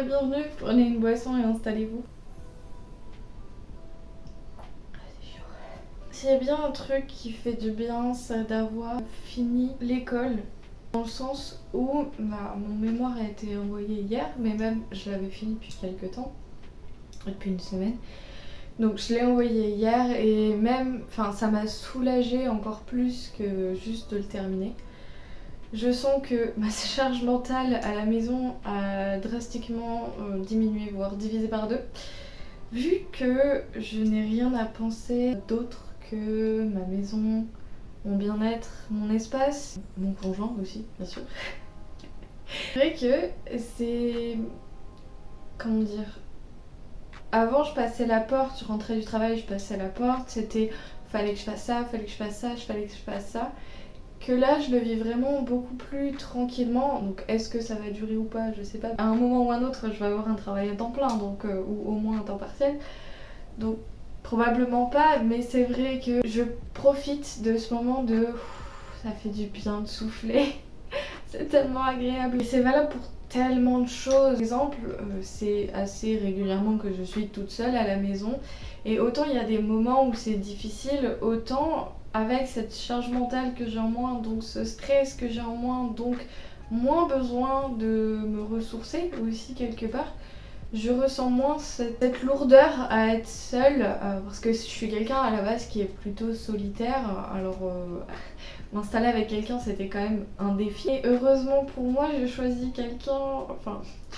bienvenue, prenez une boisson et installez-vous. S'il y a bien un truc qui fait du bien, c'est d'avoir fini l'école. Dans le sens où mon mémoire a été envoyé hier, mais même je l'avais fini depuis quelques temps, depuis une semaine. Donc je l'ai envoyé hier et même, ça m'a soulagée encore plus que juste de le terminer. Je sens que ma charge mentale à la maison a drastiquement diminué, voire divisé par deux. Vu que je n'ai rien à penser d'autre que ma maison, mon bien-être, mon espace, mon conjoint aussi, bien sûr. C'est vrai que c'est... Comment dire? Avant, je passais la porte, je rentrais du travail, je passais la porte, c'était fallait que je fasse ça, fallait que je fasse ça, fallait que je fasse ça. Que là, je le vis vraiment beaucoup plus tranquillement. Donc, est-ce que ça va durer ou pas? Je sais pas. À un moment ou un autre, je vais avoir un travail à temps plein, donc ou au moins un temps partiel. Donc, probablement pas, mais c'est vrai que je profite de ce moment de... Ça fait du bien de souffler. C'est tellement agréable. Et c'est valable pour tellement de choses. Par exemple, c'est assez régulièrement que je suis toute seule à la maison. Et autant il y a des moments où c'est difficile, autant avec cette charge mentale que j'ai en moins, donc ce stress que j'ai en moins, donc moins besoin de me ressourcer aussi quelque part, je ressens moins cette lourdeur à être seule, parce que je suis quelqu'un à la base qui est plutôt solitaire, alors m'installer avec quelqu'un c'était quand même un défi. Et heureusement pour moi j'ai choisi quelqu'un,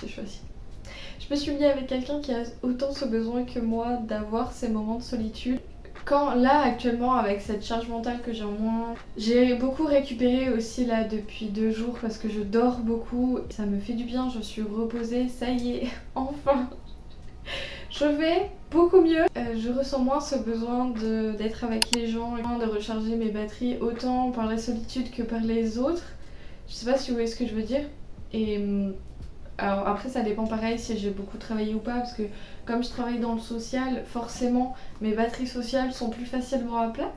je me suis liée avec quelqu'un qui a autant ce besoin que moi d'avoir ces moments de solitude. Quand là actuellement avec cette charge mentale que j'ai en moins, j'ai beaucoup récupéré aussi là depuis 2 jours parce que je dors beaucoup, ça me fait du bien, je suis reposée, ça y est, enfin je vais beaucoup mieux. Je ressens moins ce besoin d'être avec les gens, de recharger mes batteries autant par la solitude que par les autres. Je sais pas si vous voyez ce que je veux dire. Et alors après ça dépend pareil si j'ai beaucoup travaillé ou pas parce que comme je travaille dans le social, forcément mes batteries sociales sont plus facilement à plat.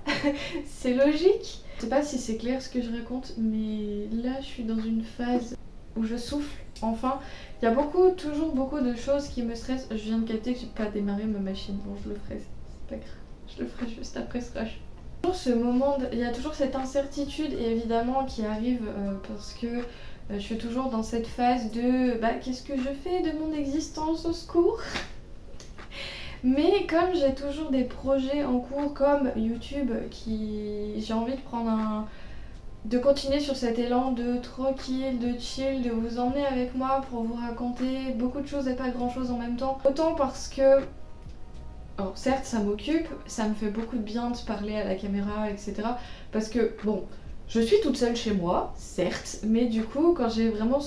C'est logique. Je sais pas si c'est clair ce que je raconte, mais là je suis dans une phase où je souffle enfin. Il y a toujours beaucoup de choses qui me stressent. Je viens de capter que j'ai pas démarré ma machine, bon je le ferai, c'est pas grave. Je le ferai juste après ce rush. Il y a toujours cette incertitude évidemment qui arrive parce que je suis toujours dans cette phase de qu'est-ce que je fais de mon existence, au secours. Mais comme j'ai toujours des projets en cours comme YouTube, j'ai envie de continuer sur cet élan de tranquille, de chill, de vous emmener avec moi pour vous raconter beaucoup de choses et pas grand chose en même temps. Autant parce que, alors certes ça m'occupe, ça me fait beaucoup de bien de parler à la caméra, etc. Parce que bon, je suis toute seule chez moi, certes, mais du coup quand j'ai vraiment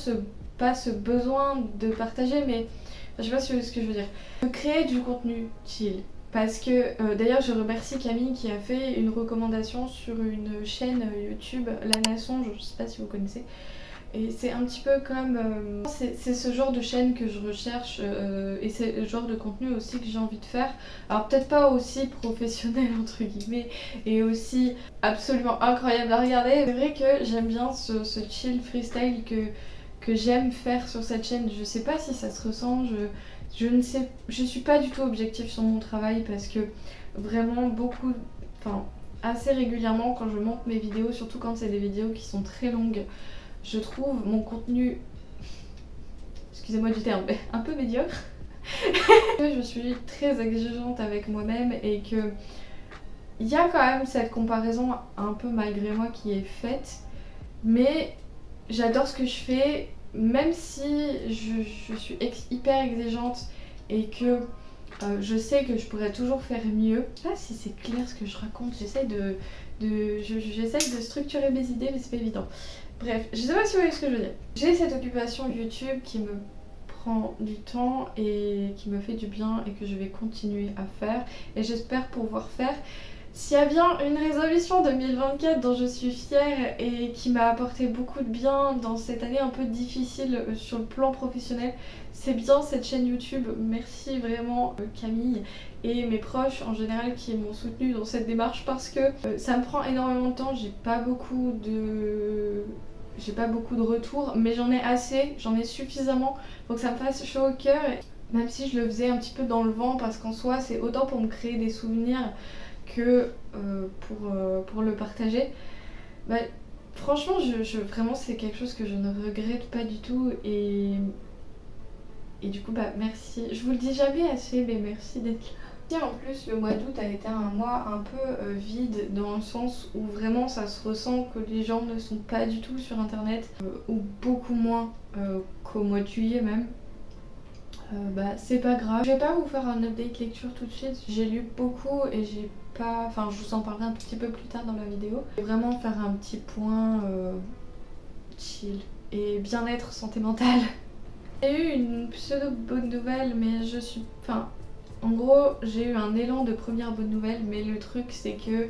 pas ce besoin de partager, mais je sais pas si vous voyez ce que je veux dire, de créer du contenu chill. Parce que d'ailleurs je remercie Camille qui a fait une recommandation sur une chaîne YouTube, La Nation, je sais pas si vous connaissez. Et c'est un petit peu comme... c'est ce genre de chaîne que je recherche et c'est le genre de contenu aussi que j'ai envie de faire. Alors peut-être pas aussi professionnel entre guillemets et aussi absolument incroyable à regarder. C'est vrai que j'aime bien ce chill freestyle que j'aime faire sur cette chaîne. Je sais pas si ça se ressent, je suis pas du tout objective sur mon travail parce que vraiment assez régulièrement quand je monte mes vidéos, surtout quand c'est des vidéos qui sont très longues, je trouve mon contenu, excusez-moi du terme, mais un peu médiocre. Je suis très exigeante avec moi-même et que il y a quand même cette comparaison un peu malgré moi qui est faite, mais j'adore ce que je fais, même si je suis hyper exigeante et que je sais que je pourrais toujours faire mieux. Je sais pas si c'est clair ce que je raconte, j'essaie de structurer mes idées mais c'est pas évident. Bref, je sais pas si vous voyez ce que je veux dire. J'ai cette occupation YouTube qui me prend du temps et qui me fait du bien et que je vais continuer à faire et j'espère pouvoir faire. S'il y a bien une résolution 2024 dont je suis fière et qui m'a apporté beaucoup de bien dans cette année un peu difficile sur le plan professionnel, c'est bien cette chaîne YouTube. Merci vraiment Camille et mes proches en général qui m'ont soutenue dans cette démarche parce que ça me prend énormément de temps, j'ai pas beaucoup de j'ai pas beaucoup de retours, mais j'en ai assez, j'en ai suffisamment pour que ça me fasse chaud au cœur. Même si je le faisais un petit peu dans le vent, parce qu'en soi c'est autant pour me créer des souvenirs que pour le partager. Bah, franchement, vraiment c'est quelque chose que je ne regrette pas du tout et du coup bah merci. Je vous le dis jamais assez, mais merci d'être là. Et en plus, le mois d'août a été un mois un peu vide dans le sens où vraiment ça se ressent que les gens ne sont pas du tout sur internet ou beaucoup moins qu'au mois de juillet même. Bah c'est pas grave. Je vais pas vous faire un update lecture tout de suite. J'ai lu beaucoup et j'ai pas. Enfin, je vous en parlerai un petit peu plus tard dans la vidéo. Je vais vraiment faire un petit point chill et bien-être santé mentale. J'ai eu une pseudo bonne nouvelle, mais je suis. Enfin. En gros, j'ai eu un élan de première bonne nouvelle, mais le truc c'est que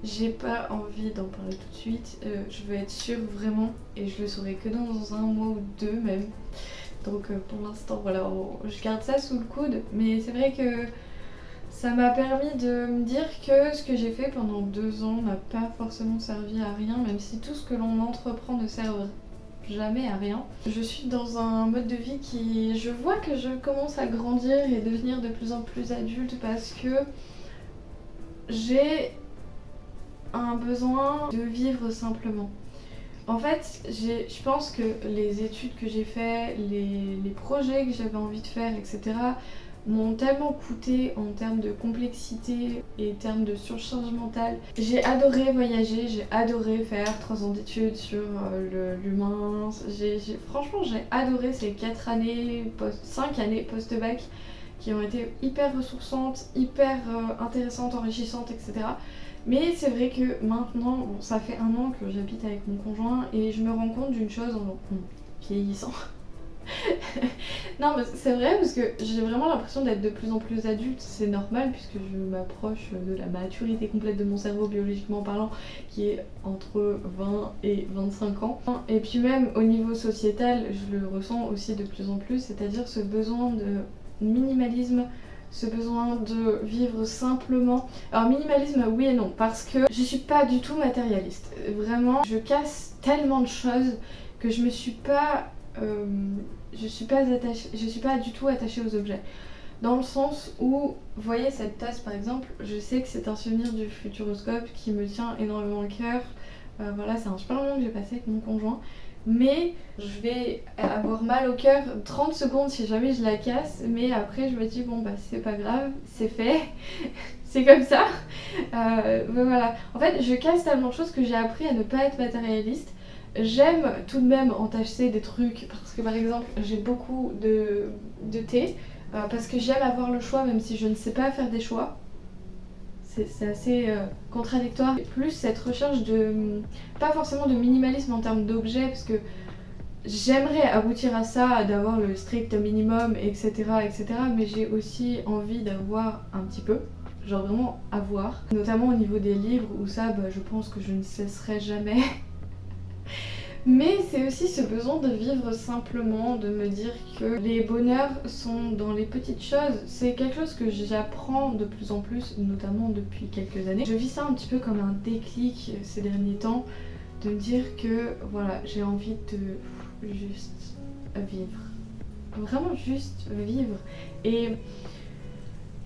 j'ai pas envie d'en parler tout de suite. Je veux être sûre vraiment, et je le saurai que dans un mois ou deux même. Donc pour l'instant, voilà, je garde ça sous le coude. Mais c'est vrai que ça m'a permis de me dire que ce que j'ai fait pendant 2 ans n'a pas forcément servi à rien, même si tout ce que l'on entreprend ne sert jamais à rien. Je suis dans un mode de vie qui... Je vois que je commence à grandir et devenir de plus en plus adulte parce que j'ai un besoin de vivre simplement. En fait, je pense que les études que j'ai fait, les projets que j'avais envie de faire, etc. m'ont tellement coûté en termes de complexité et en termes de surcharge mentale. J'ai adoré voyager, j'ai adoré faire 3 ans d'études sur l'humain. Franchement, j'ai adoré ces 5 années post-bac qui ont été hyper ressourçantes, hyper intéressantes, enrichissantes, etc. Mais c'est vrai que maintenant, bon, ça fait 1 an que j'habite avec mon conjoint et je me rends compte d'une chose en vieillissant. Non mais c'est vrai parce que j'ai vraiment l'impression d'être de plus en plus adulte, c'est normal puisque je m'approche de la maturité complète de mon cerveau biologiquement parlant qui est entre 20 et 25 ans. Et puis même au niveau sociétal, je le ressens aussi de plus en plus, c'est-à-dire ce besoin de minimalisme, ce besoin de vivre simplement. Alors minimalisme oui et non, parce que je suis pas du tout matérialiste. Vraiment, je casse tellement de choses que je suis pas du tout attachée aux objets. Dans le sens où, vous voyez cette tasse par exemple, je sais que c'est un souvenir du Futuroscope qui me tient énormément à cœur. Voilà, c'est un super moment que j'ai passé avec mon conjoint. Mais je vais avoir mal au cœur 30 secondes si jamais je la casse. Mais après je me dis bon bah c'est pas grave, c'est fait. C'est comme ça. Voilà. En fait je casse tellement de choses que j'ai appris à ne pas être matérialiste. J'aime tout de même entacher des trucs parce que par exemple j'ai beaucoup de thé parce que j'aime avoir le choix même si je ne sais pas faire des choix. C'est assez contradictoire. Et plus cette recherche de... pas forcément de minimalisme en termes d'objets parce que j'aimerais aboutir à ça, d'avoir le strict minimum, etc. etc. mais j'ai aussi envie d'avoir un petit peu. Genre vraiment avoir. Notamment au niveau des livres où ça bah, je pense que je ne cesserai jamais. Mais c'est aussi ce besoin de vivre simplement, de me dire que les bonheurs sont dans les petites choses. C'est quelque chose que j'apprends de plus en plus, notamment depuis quelques années. Je vis ça un petit peu comme un déclic ces derniers temps, de me dire que voilà, j'ai envie de juste vivre. Vraiment juste vivre. Et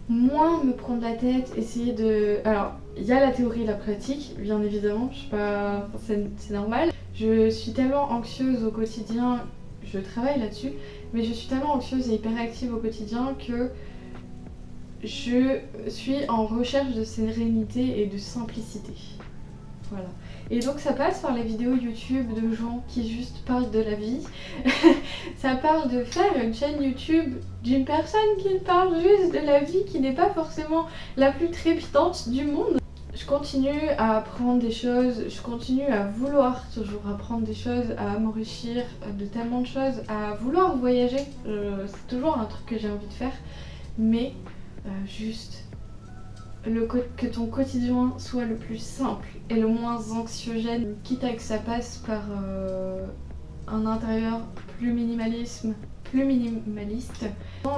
moins me prendre la tête, essayer de... Alors, il y a la théorie et la pratique, bien évidemment, je sais pas... c'est normal. Je suis tellement anxieuse au quotidien, je travaille là-dessus, mais je suis tellement anxieuse et hyperactive au quotidien que je suis en recherche de sérénité et de simplicité. Voilà. Et donc ça passe par les vidéos YouTube de gens qui juste parlent de la vie. Ça parle de faire une chaîne YouTube d'une personne qui parle juste de la vie, qui n'est pas forcément la plus trépidante du monde. Je continue à apprendre des choses, je continue à vouloir toujours apprendre des choses, à m'enrichir de tellement de choses, à vouloir voyager. C'est toujours un truc que j'ai envie de faire, mais juste que ton quotidien soit le plus simple et le moins anxiogène, quitte à que ça passe par un intérieur plus minimaliste,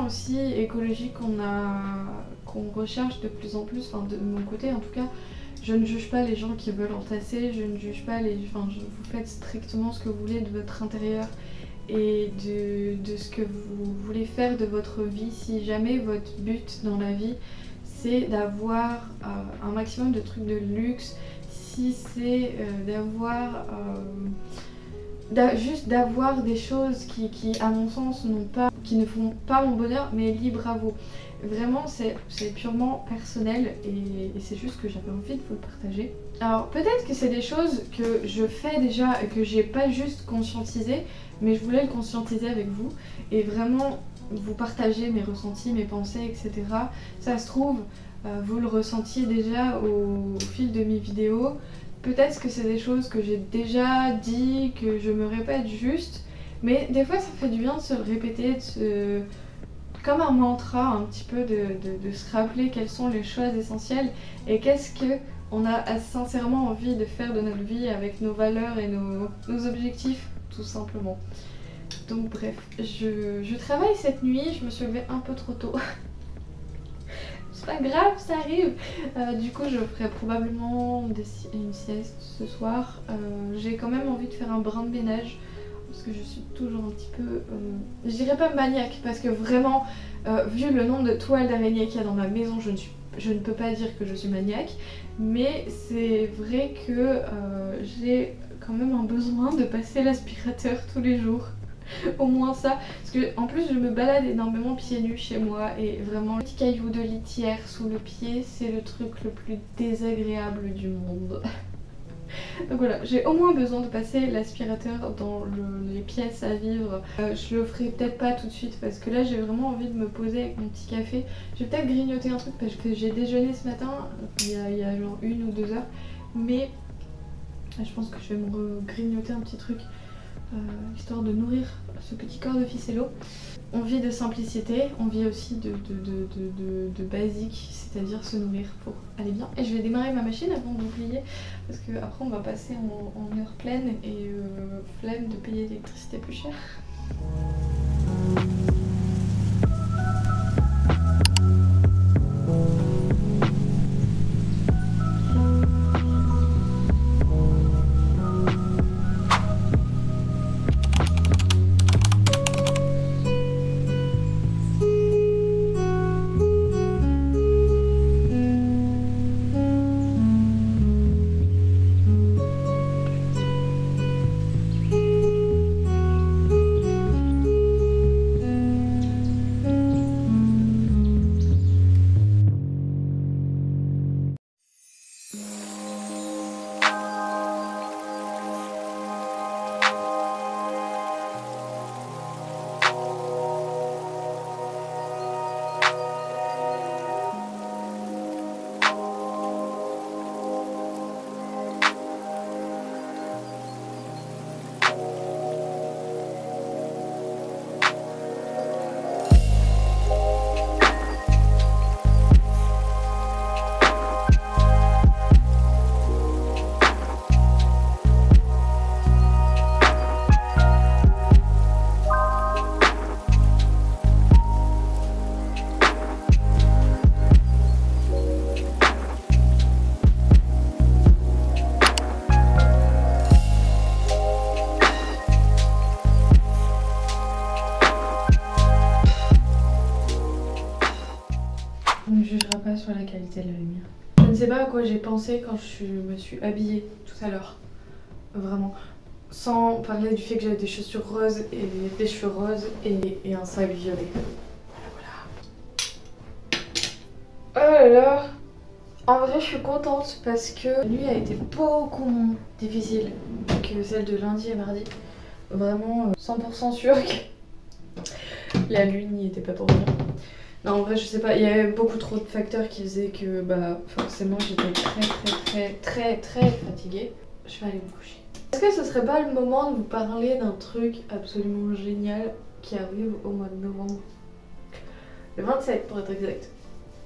aussi écologique qu'on recherche de plus en plus, enfin de mon côté en tout cas, Je ne juge pas les gens qui veulent entasser, je ne juge pas vous faites strictement ce que vous voulez de votre intérieur et de ce que vous voulez faire de votre vie. Si jamais votre but dans la vie c'est d'avoir un maximum de trucs de luxe, si c'est juste d'avoir des choses qui à mon sens qui ne font pas mon bonheur, mais libre à vous. Vraiment c'est purement personnel et c'est juste que j'avais envie de vous le partager. Alors peut-être que c'est des choses que je fais déjà et que j'ai pas juste conscientisé, mais je voulais le conscientiser avec vous et vraiment vous partager mes ressentis, mes pensées, etc. Ça se trouve, vous le ressentiez déjà au fil de mes vidéos. Peut-être que c'est des choses que j'ai déjà dit, que je me répète juste, mais des fois ça fait du bien de se le répéter, comme un mantra un petit peu, de se rappeler quelles sont les choses essentielles et qu'est-ce qu'on a sincèrement envie de faire de notre vie avec nos valeurs et nos objectifs, tout simplement. Donc bref, je travaille cette nuit, je me suis levée un peu trop tôt. C'est pas grave, ça arrive. Du coup, je ferai probablement une sieste ce soir. J'ai quand même envie de faire un brin de ménage parce que je suis toujours un petit peu, je dirais pas maniaque parce que vraiment, vu le nombre de toiles d'araignée qu'il y a dans ma maison, je ne peux pas dire que je suis maniaque, mais c'est vrai que j'ai quand même un besoin de passer l'aspirateur tous les jours. Au moins ça, parce que en plus je me balade énormément pieds nus chez moi et vraiment le petit caillou de litière sous le pied, c'est le truc le plus désagréable du monde. Donc voilà, j'ai au moins besoin de passer l'aspirateur dans les pièces à vivre. Je le ferai peut-être pas tout de suite parce que là j'ai vraiment envie de me poser avec mon petit café. Je vais peut-être grignoter un truc parce que j'ai déjeuné ce matin, il y a genre 1 ou 2 heures, mais je pense que je vais me grignoter un petit truc. Histoire de nourrir ce petit corps de ficello. On vit de simplicité, on vit aussi de basique, c'est-à-dire se nourrir pour aller bien. Et je vais démarrer ma machine avant d'oublier, parce qu'après on va passer en heure pleine et flemme de payer l'électricité plus cher. On ne jugera pas sur la qualité de la lumière. Je ne sais pas à quoi j'ai pensé quand je me suis habillée tout à l'heure. Vraiment. Sans parler du fait que j'avais des chaussures roses et des cheveux roses et un sac violet. Voilà. Oh là là. En vrai, je suis contente parce que la nuit a été beaucoup moins difficile que celle de lundi et mardi. Vraiment 100% sûre que la lune n'y était pas pour rien. Non, en vrai, je sais pas, il y avait beaucoup trop de facteurs qui faisaient que forcément j'étais très fatiguée. Je vais aller me coucher. Est-ce que ce serait pas le moment de vous parler d'un truc absolument génial qui arrive au mois de novembre? Le 27 pour être exact.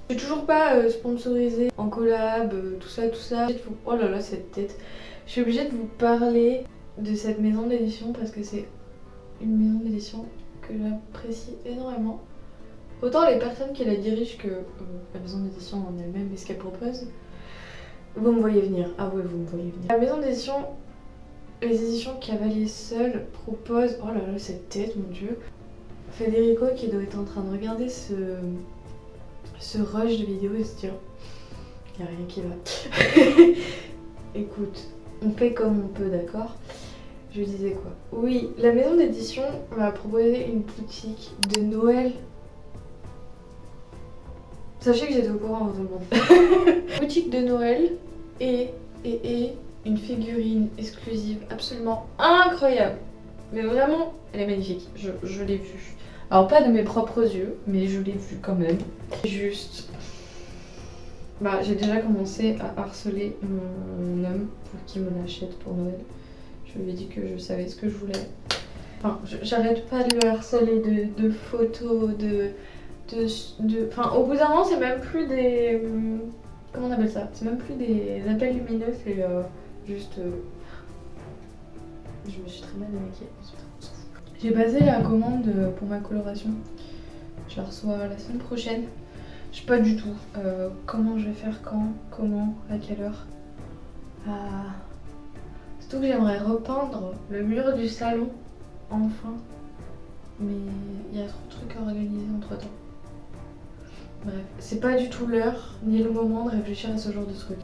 Je suis toujours pas sponsorisée en collab, tout ça. Oh là là, cette tête. Je suis obligée de vous parler de cette maison d'édition parce que c'est une maison d'édition que j'apprécie énormément. Autant les personnes qui la dirigent que la maison d'édition en elle-même et ce qu'elle propose. Vous me voyez venir. Ah ouais, vous me voyez venir. La maison d'édition, les éditions Cavalier Seul proposent... Oh là là, cette tête, mon dieu. Federico qui doit être en train de regarder ce rush de vidéos et se dire... Y a rien qui va. Écoute, on fait comme on peut, d'accord? Je disais quoi? Oui, la maison d'édition m'a proposé une boutique de Noël. Sachez que j'étais au courant avant tout le monde. Boutique de Noël et une figurine exclusive absolument incroyable. Mais vraiment, elle est magnifique. Je l'ai vue. Alors pas de mes propres yeux, mais je l'ai vue quand même. Juste... Bah, j'ai déjà commencé à harceler mon homme pour qu'il me l'achète pour Noël. Je lui ai dit que je savais ce que je voulais. Enfin, j'arrête pas de le harceler de photos, Enfin, au bout d'un moment, c'est même plus des... Comment on appelle ça? C'est même plus des appels lumineux, c'est juste... Je me suis très mal démaquillée. J'ai passé la commande pour ma coloration. Je la reçois la semaine prochaine. Je sais pas du tout comment je vais faire, comment, à quelle heure. Surtout que j'aimerais repeindre le mur du salon, enfin. Mais il y a trop de trucs à organiser entre temps. Bref, c'est pas du tout l'heure ni le moment de réfléchir à ce genre de trucs.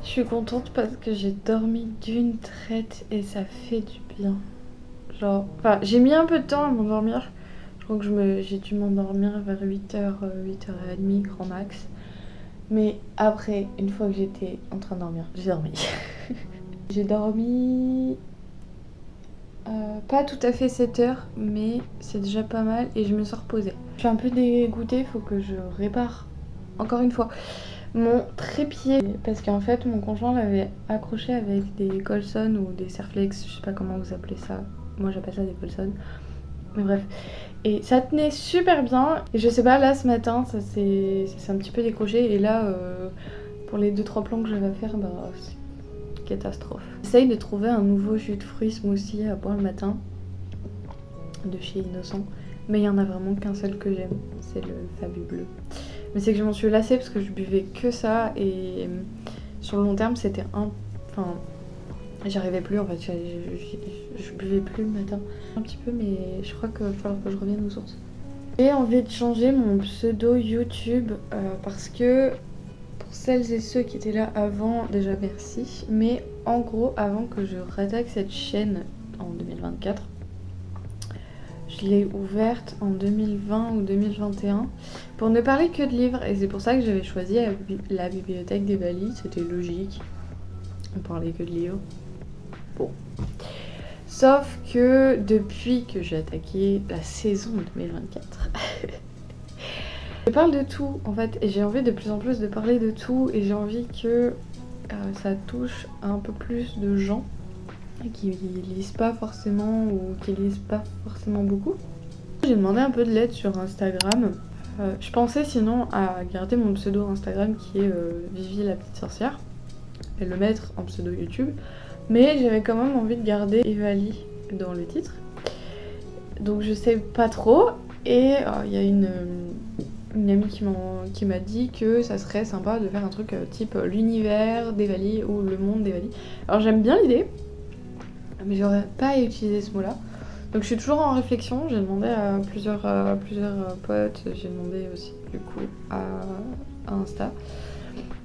Je suis contente parce que j'ai dormi d'une traite et ça fait du bien. Genre, enfin, j'ai mis un peu de temps à m'endormir. Je crois que j'ai dû m'endormir vers 8h, 8h30 grand max. Mais après, une fois que j'étais en train de dormir, j'ai dormi. J'ai dormi pas tout à fait 7 heures, mais c'est déjà pas mal et je me suis reposée. Je suis un peu dégoûtée, faut que je répare encore une fois mon trépied parce qu'en fait mon conjoint l'avait accroché avec des Colson ou des Serflex, je sais pas comment vous appelez ça, moi j'appelle ça des Colson, mais bref, et ça tenait super bien et je sais pas, là ce matin ça s'est un petit peu décroché et là pour les 2-3 plans que je vais faire, bah c'est catastrophe. J'essaye de trouver un nouveau jus de fruits smoothie à boire le matin de chez Innocent, mais il y en a vraiment qu'un seul que j'aime, c'est le Fabu bleu. Mais c'est que je m'en suis lassée parce que je buvais que ça et sur le long terme c'était enfin j'arrivais plus en fait, je buvais plus le matin un petit peu, mais je crois qu'il va falloir que je revienne aux sources. J'ai envie de changer mon pseudo YouTube parce que pour celles et ceux qui étaient là avant, déjà merci, mais en gros avant que je réattaque cette chaîne en 2024, je l'ai ouverte en 2020 ou 2021 pour ne parler que de livres et c'est pour ça que j'avais choisi la bibliothèque des Bali, c'était logique, on parlait que de livres. Bon. Sauf que depuis que j'ai attaqué la saison 2024, je parle de tout en fait et j'ai envie de plus en plus de parler de tout et j'ai envie que ça touche un peu plus de gens qui lisent pas forcément ou qui lisent pas forcément beaucoup. J'ai demandé un peu de l'aide sur Instagram. Je pensais sinon à garder mon pseudo Instagram qui est Vivi la petite sorcière et le mettre en pseudo YouTube, mais j'avais quand même envie de garder Evali dans le titre. Donc je sais pas trop et il y a une amie qui m'a dit que ça serait sympa de faire un truc type l'univers d'Evali ou le monde d'Evali. Alors j'aime bien l'idée, mais j'aurais pas utilisé ce mot-là. Donc je suis toujours en réflexion, j'ai demandé à plusieurs potes, j'ai demandé aussi du coup à Insta.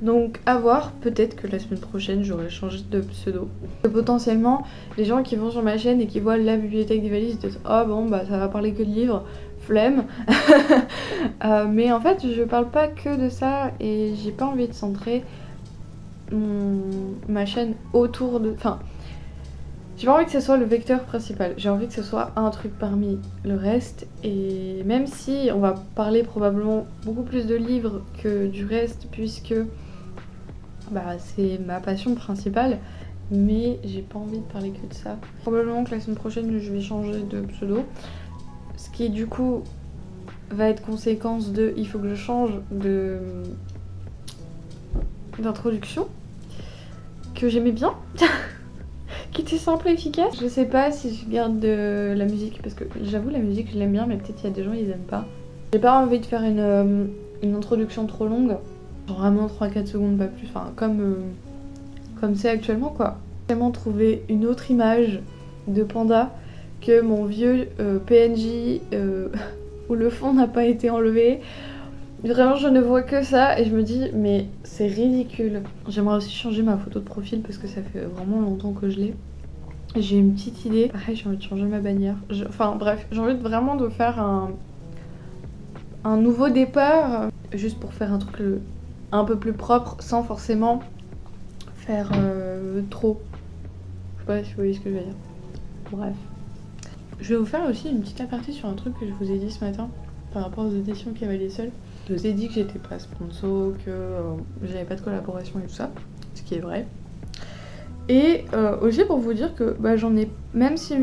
Donc à voir, peut-être que la semaine prochaine j'aurai changé de pseudo. Potentiellement, les gens qui vont sur ma chaîne et qui voient la bibliothèque des valises se disent « Oh bon bah ça va parler que de livres, flemme ». Mais en fait je parle pas que de ça et j'ai pas envie de centrer ma chaîne autour de... Enfin, J'ai pas envie que ce soit le vecteur principal, j'ai envie que ce soit un truc parmi le reste. Et même si on va parler probablement beaucoup plus de livres que du reste, puisque c'est ma passion principale, mais j'ai pas envie de parler que de ça. Probablement que la semaine prochaine je vais changer de pseudo, ce qui du coup va être conséquence de il faut que je change d'introduction que j'aimais bien. Qui était simple et efficace. Je sais pas si je garde de la musique, parce que j'avoue la musique je l'aime bien, mais peut-être il y a des gens ils aiment pas. J'ai pas envie de faire une introduction trop longue, genre vraiment 3-4 secondes pas plus, enfin comme c'est actuellement quoi. J'ai vraiment trouvé une autre image de panda que mon vieux PNJ où le fond n'a pas été enlevé. Vraiment je ne vois que ça et je me dis mais c'est ridicule. J'aimerais aussi changer ma photo de profil parce que ça fait vraiment longtemps que je l'ai. J'ai une petite idée. Pareil j'ai envie de changer ma bannière. Enfin bref, j'ai envie vraiment de faire un nouveau départ. Juste pour faire un truc un peu plus propre sans forcément faire trop. Je sais pas si vous voyez ce que je veux dire. Bref. Je vais vous faire aussi une petite aparté sur un truc que je vous ai dit ce matin par rapport aux éditions Cavalier Seul. Je vous ai dit que j'étais pas sponsor, que j'avais pas de collaboration et tout ça, ce qui est vrai. Et aussi pour vous dire que j'en ai, même si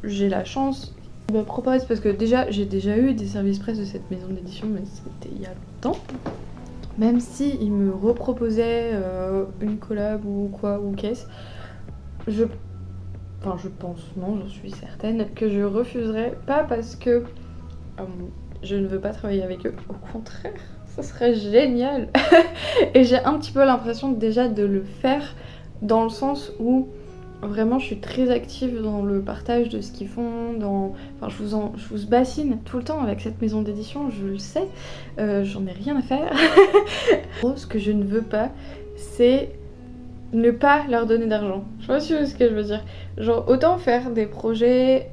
j'ai la chance, ils me proposent, parce que j'ai déjà eu des services presse de cette maison d'édition, mais c'était il y a longtemps. Même si ils me reproposaient une collab ou quoi, ou qu'est-ce, je pense, non, j'en suis certaine, que je refuserais, pas parce que je ne veux pas travailler avec eux, au contraire, ça serait génial. Et j'ai un petit peu l'impression déjà de le faire dans le sens où vraiment je suis très active dans le partage de ce qu'ils font, je vous bassine tout le temps avec cette maison d'édition, je le sais, j'en ai rien à faire. Ce que je ne veux pas, c'est ne pas leur donner d'argent. Je sais pas si vous voyez ce que je veux dire. Genre autant faire des projets,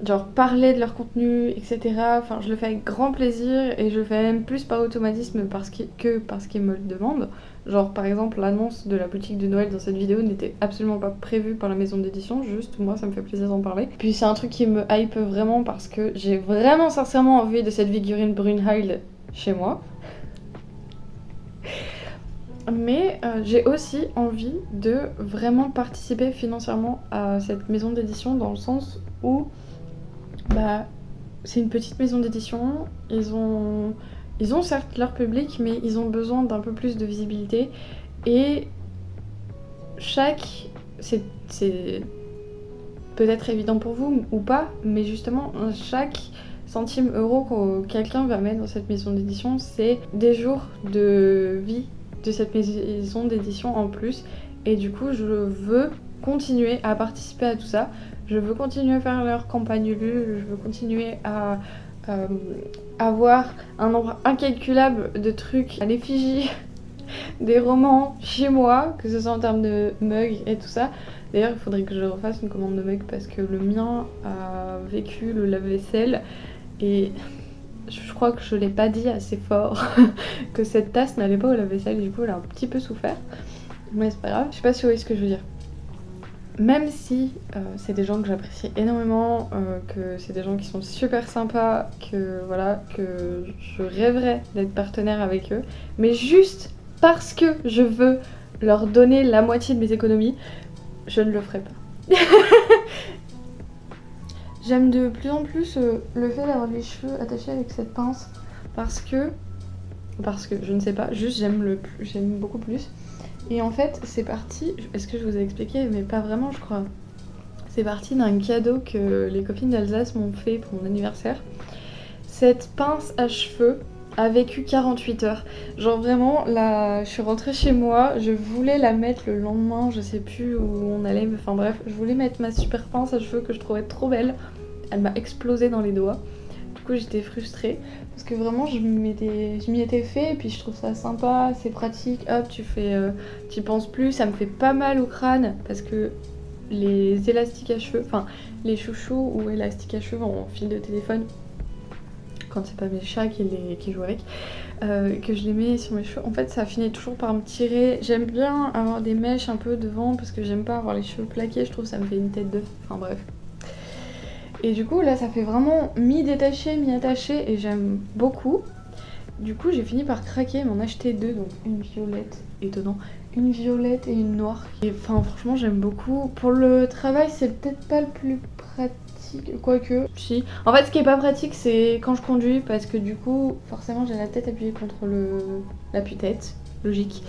genre parler de leur contenu, etc. Enfin, je le fais avec grand plaisir et je le fais même plus par automatisme que parce qu'ils me le demandent. Genre par exemple l'annonce de la boutique de Noël dans cette vidéo n'était absolument pas prévue par la maison d'édition, juste moi ça me fait plaisir d'en parler. Puis c'est un truc qui me hype vraiment parce que j'ai vraiment sincèrement envie de cette figurine Brunhild chez moi. Mais j'ai aussi envie de vraiment participer financièrement à cette maison d'édition dans le sens où c'est une petite maison d'édition, ils ont certes leur public mais ils ont besoin d'un peu plus de visibilité et c'est peut-être évident pour vous ou pas, mais justement chaque centime euro que quelqu'un va mettre dans cette maison d'édition, c'est des jours de vie de cette maison d'édition en plus, et du coup je veux continuer à participer à tout ça, je veux continuer à faire leur campagne Ulule, je veux continuer à avoir un nombre incalculable de trucs à l'effigie des romans chez moi, que ce soit en termes de mugs et tout ça. D'ailleurs il faudrait que je refasse une commande de mugs parce que le mien a vécu le lave-vaisselle et je crois que je l'ai pas dit assez fort que cette tasse n'allait pas au lave-vaisselle, du coup elle a un petit peu souffert. Mais c'est pas grave, je sais pas si vous voyez ce que je veux dire. Même si c'est des gens que j'apprécie énormément, que c'est des gens qui sont super sympas, que je rêverais d'être partenaire avec eux, mais juste parce que je veux leur donner la moitié de mes économies, je ne le ferai pas. J'aime de plus en plus le fait d'avoir les cheveux attachés avec cette pince parce que je ne sais pas, juste j'aime beaucoup plus. Et en fait c'est parti, est-ce que je vous ai expliqué, mais pas vraiment je crois. C'est parti d'un cadeau que les copines d'Alsace m'ont fait pour mon anniversaire. Cette pince à cheveux a vécu 48 heures. Genre vraiment, je suis rentrée chez moi, je voulais la mettre le lendemain, je sais plus où on allait, mais enfin bref, je voulais mettre ma super pince à cheveux que je trouvais trop belle. Elle m'a explosé dans les doigts. Du coup j'étais frustrée parce que vraiment je m'y étais fait et puis je trouve ça sympa, c'est pratique, hop tu penses plus, ça me fait pas mal au crâne parce que les élastiques à cheveux, enfin les chouchous ou élastiques à cheveux en fil de téléphone, quand c'est pas mes chats qui jouent avec, que je les mets sur mes cheveux. En fait ça finit toujours par me tirer. J'aime bien avoir des mèches un peu devant parce que j'aime pas avoir les cheveux plaqués, je trouve que ça me fait une tête d'œuf, enfin bref. Et du coup là ça fait vraiment mi-détaché, mi-attaché et j'aime beaucoup. Du coup j'ai fini par craquer, m'en acheter 2, donc une violette, étonnant, une violette et une noire. Et enfin franchement j'aime beaucoup. Pour le travail c'est peut-être pas le plus pratique, quoique si. En fait ce qui est pas pratique c'est quand je conduis parce que du coup forcément j'ai la tête appuyée contre l'appui-tête, logique,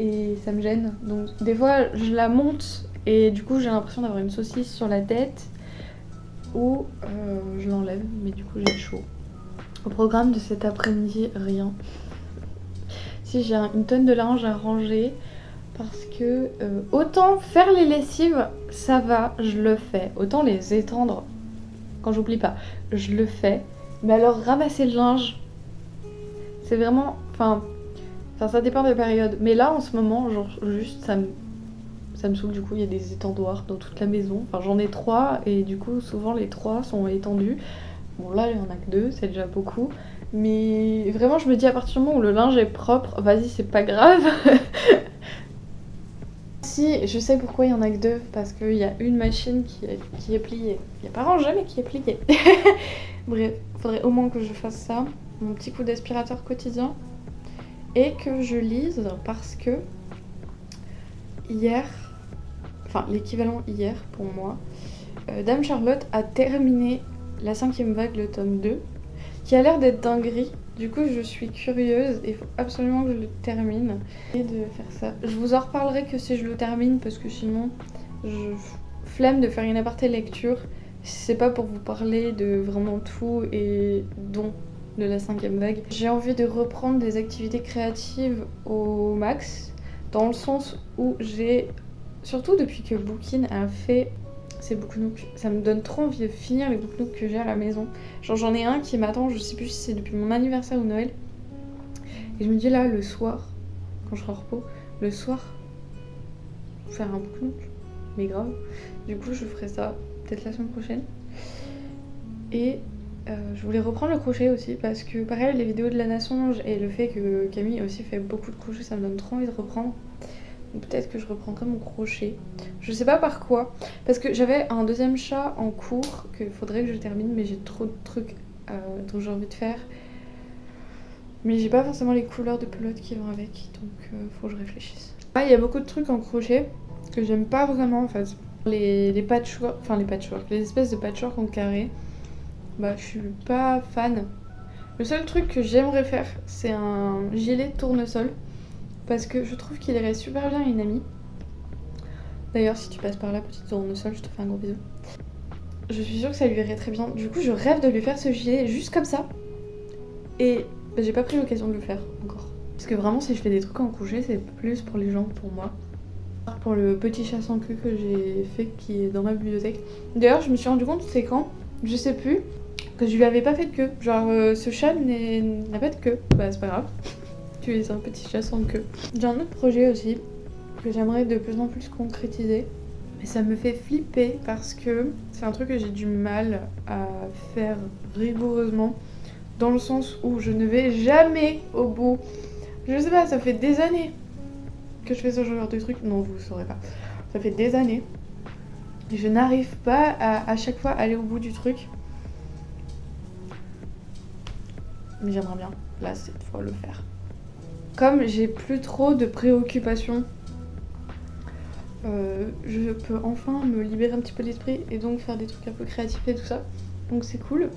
et ça me gêne. Donc des fois je la monte et du coup j'ai l'impression d'avoir une saucisse sur la tête ou je l'enlève mais du coup j'ai chaud. Au programme de cet après-midi, rien. Si j'ai une tonne de linge à ranger parce que autant faire les lessives, ça va, je le fais. Autant les étendre quand j'oublie pas, je le fais. Mais alors ramasser le linge, c'est vraiment... Enfin ça dépend des périodes. Mais là en ce moment, genre juste ça me saoule, du coup il y a des étendoirs dans toute la maison. Enfin j'en ai 3 et du coup souvent les 3 sont étendus. Bon là il y en a que 2, c'est déjà beaucoup. Mais vraiment je me dis à partir du moment où le linge est propre, vas-y c'est pas grave. Si, je sais pourquoi il y en a que 2, parce qu'il y a une machine qui est pliée. Il n'y a pas rangé mais qui est pliée. Bref, faudrait au moins que je fasse ça. Mon petit coup d'aspirateur quotidien. Et que je lise parce que hier, enfin l'équivalent hier pour moi, Dame Charlotte a terminé la 5e vague, le tome 2, qui a l'air d'être dinguerie. Du coup je suis curieuse et il faut absolument que je le termine et de faire ça. Je vous en reparlerai que si je le termine parce que sinon je flemme de faire une aparté lecture. C'est pas pour vous parler de vraiment tout et dont de la 5e vague. J'ai envie de reprendre des activités créatives au max, dans le sens où j'ai, surtout depuis que Bookin a fait ces booknooks, ça me donne trop envie de finir les booknooks que j'ai à la maison. Genre j'en ai un qui m'attend, je sais plus si c'est depuis mon anniversaire ou Noël. Et je me dis là le soir, quand je serai en repos, le soir, faire un booknook, mais grave. Du coup je ferai ça peut-être la semaine prochaine. Et je voulais reprendre le crochet aussi parce que pareil les vidéos de Lana Songe et le fait que Camille aussi fait beaucoup de crochet, ça me donne trop envie de reprendre. Peut-être que je reprendrai mon crochet. Je sais pas par quoi. Parce que j'avais un 2e chat en cours qu'il faudrait que je termine, mais j'ai trop de trucs dont j'ai envie de faire. Mais j'ai pas forcément les couleurs de pelote qui vont avec, donc faut que je réfléchisse. Ah, il y a beaucoup de trucs en crochet que j'aime pas vraiment en fait. Les patchwork, enfin les patchwork, les espèces de patchwork en carré, bah je suis pas fan. Le seul truc que j'aimerais faire, c'est un gilet de tournesol. Parce que je trouve qu'il irait super bien à une amie. D'ailleurs, si tu passes par là, petite tournesol, je te fais un gros bisou. Je suis sûre que ça lui irait très bien. Du coup, je rêve de lui faire ce gilet juste comme ça. Et bah, j'ai pas pris l'occasion de le faire encore. Parce que vraiment, si je fais des trucs en crochet, c'est plus pour les gens que pour moi. Pour le petit chat sans queue que j'ai fait, qui est dans ma bibliothèque. D'ailleurs, je me suis rendu compte, c'est quand, je sais plus, que je lui avais pas fait de queue. Genre, ce chat n'a pas de queue. Bah, c'est pas grave. Tu es un petit chat sans queue. J'ai un autre projet aussi que j'aimerais de plus en plus concrétiser. Mais ça me fait flipper parce que c'est un truc que j'ai du mal à faire rigoureusement. Dans le sens où je ne vais jamais au bout. Je sais pas, ça fait des années que je fais ce genre de truc. Non, vous saurez pas. Ça fait des années. Et je n'arrive pas à chaque fois aller au bout du truc. Mais j'aimerais bien, là, cette fois, le faire. Comme j'ai plus trop de préoccupations, je peux enfin me libérer un petit peu l'esprit et donc faire des trucs un peu créatifs et tout ça. Donc c'est cool.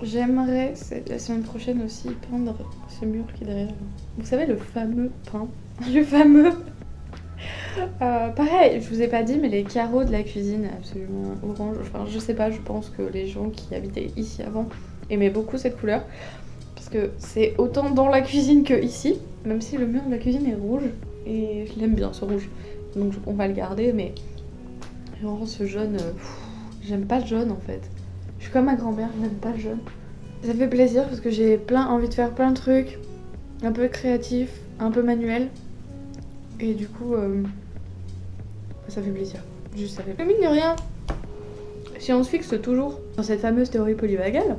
J'aimerais la semaine prochaine aussi peindre ce mur qui est derrière. Vous savez, le fameux pain. Le fameux... pareil, je vous ai pas dit, mais les carreaux de la cuisine absolument orange. Enfin, je sais pas, je pense que les gens qui habitaient ici avant aimaient beaucoup cette couleur. Parce que c'est autant dans la cuisine que ici, même si le mur de la cuisine est rouge. Et je l'aime bien ce rouge. Donc on va le garder, mais vraiment ce jaune, j'aime pas le jaune en fait. Je suis comme ma grand-mère, je n'aime pas le jaune. Ça fait plaisir parce que j'ai envie de faire plein de trucs, un peu créatifs, un peu manuels. Et du coup, ça fait plaisir. Juste ça fait plaisir. Mais mine de rien, si on se fixe toujours dans cette fameuse théorie polyvagale,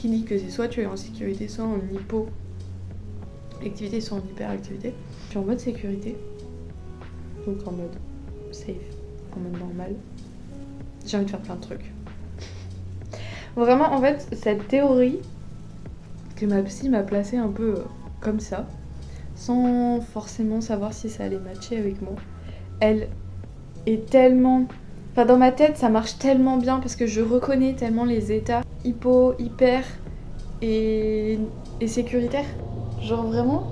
qui dit que c'est soit tu es en sécurité, soit en hypo-activité, soit en hyperactivité. Je suis en mode sécurité, donc en mode safe, en mode normal. J'ai envie de faire plein de trucs. Vraiment, en fait, cette théorie que ma psy m'a placée un peu comme ça, sans forcément savoir si ça allait matcher avec moi, elle est tellement... Enfin, dans ma tête, ça marche tellement bien parce que je reconnais tellement les états hypo, hyper et sécuritaires. Genre vraiment,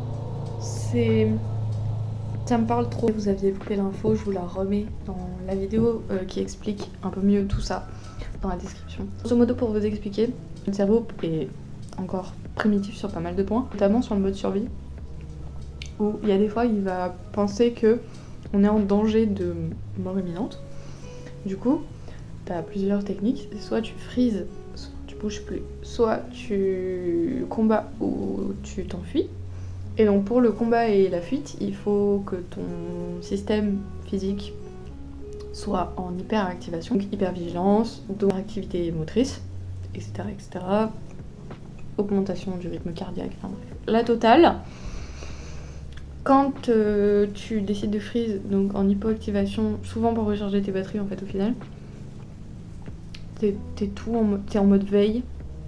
ça me parle trop. Vous aviez loupé l'info, je vous la remets dans la vidéo qui explique un peu mieux tout ça dans la description. Grosso modo, pour vous expliquer, le cerveau est encore primitif sur pas mal de points, notamment sur le mode survie, où il y a des fois il va penser que on est en danger de mort imminente. Du coup, t'as plusieurs techniques, soit tu freezes, soit tu bouges plus, soit tu combats ou tu t'enfuis. Et donc pour le combat et la fuite, il faut que ton système physique soit en hyperactivation, donc hypervigilance, donc activité motrice, etc., etc. Augmentation du rythme cardiaque, enfin bref, la totale. Quand tu décides de freeze, donc en hypoactivation, souvent pour recharger tes batteries en fait au final, t'es en mode veille.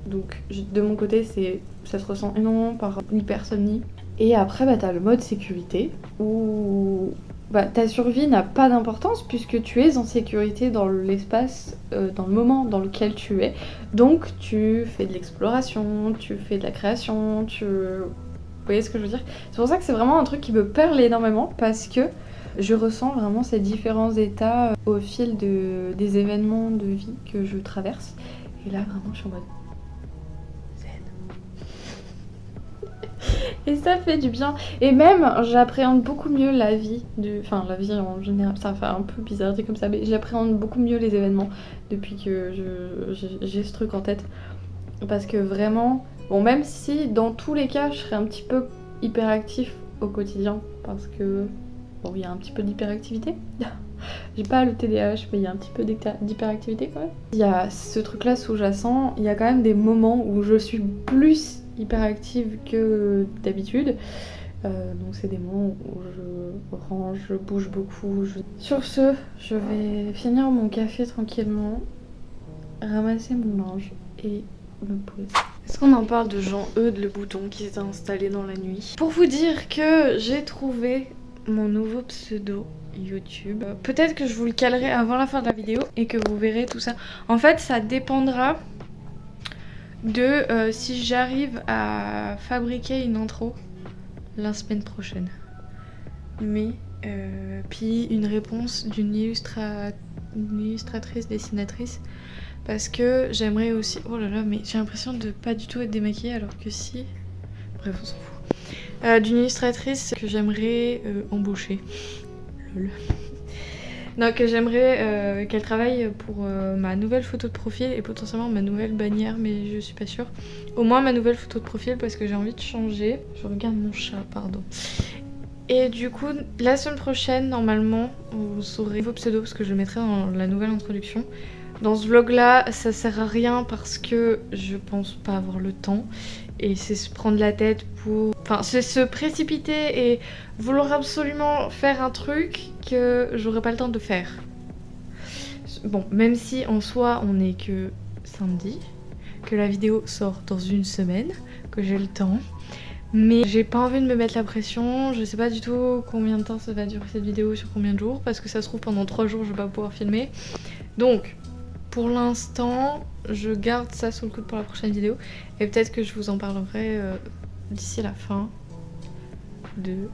Donc de mon côté, ça se ressent énormément par l'hypersomnie. Et après, bah, t'as le mode sécurité où ta survie n'a pas d'importance puisque tu es en sécurité dans l'espace, dans le moment dans lequel tu es. Donc tu fais de l'exploration, tu fais de la création, Vous voyez ce que je veux dire? C'est pour ça que c'est vraiment un truc qui me parle énormément parce que je ressens vraiment ces différents états au fil des événements de vie que je traverse. Et là, vraiment, je suis en mode zen. Et ça fait du bien. Et même, j'appréhende beaucoup mieux la vie. Enfin, la vie en général. Ça fait un peu bizarre dit comme ça, mais j'appréhende beaucoup mieux les événements depuis que j'ai ce truc en tête. Parce que vraiment... Bon, même si dans tous les cas, je serais un petit peu hyperactif au quotidien, parce que, bon, il y a un petit peu d'hyperactivité. J'ai pas le TDAH, mais il y a un petit peu d'hyperactivité quand même. Il y a ce truc-là sous-jacent, il y a quand même des moments où je suis plus hyperactive que d'habitude. Donc c'est des moments où je range, je bouge beaucoup. Sur ce, je vais finir mon café tranquillement, ramasser mon linge et me poser. Est-ce qu'on en parle de Jean-Eudes, le bouton qui s'est installé dans la nuit? Pour vous dire que j'ai trouvé mon nouveau pseudo YouTube. Peut-être que je vous le calerai avant la fin de la vidéo et que vous verrez tout ça. En fait, ça dépendra de si j'arrive à fabriquer une intro la semaine prochaine. Mais, puis une réponse d'une illustratrice, dessinatrice. Parce que j'aimerais aussi... Oh là là, mais j'ai l'impression de pas du tout être démaquillée alors que si... Bref, on s'en fout. D'une illustratrice que j'aimerais embaucher. Lol. Donc j'aimerais qu'elle travaille pour ma nouvelle photo de profil et potentiellement ma nouvelle bannière, mais je suis pas sûre. Au moins ma nouvelle photo de profil parce que j'ai envie de changer. Je regarde mon chat, pardon. Et du coup, la semaine prochaine, normalement, vous saurez vos pseudos parce que je le mettrai dans la nouvelle introduction. Dans ce vlog là, ça sert à rien parce que je pense pas avoir le temps. Et c'est se prendre la tête pour... Enfin, c'est se précipiter et vouloir absolument faire un truc que j'aurais pas le temps de faire. Bon, même si en soi on est que samedi, que la vidéo sort dans une semaine, que j'ai le temps. Mais j'ai pas envie de me mettre la pression, je sais pas du tout combien de temps ça va durer cette vidéo, sur combien de jours, parce que ça se trouve pendant 3 jours je vais pas pouvoir filmer. Donc... Pour l'instant, je garde ça sous le coude pour la prochaine vidéo et peut-être que je vous en parlerai d'ici la fin de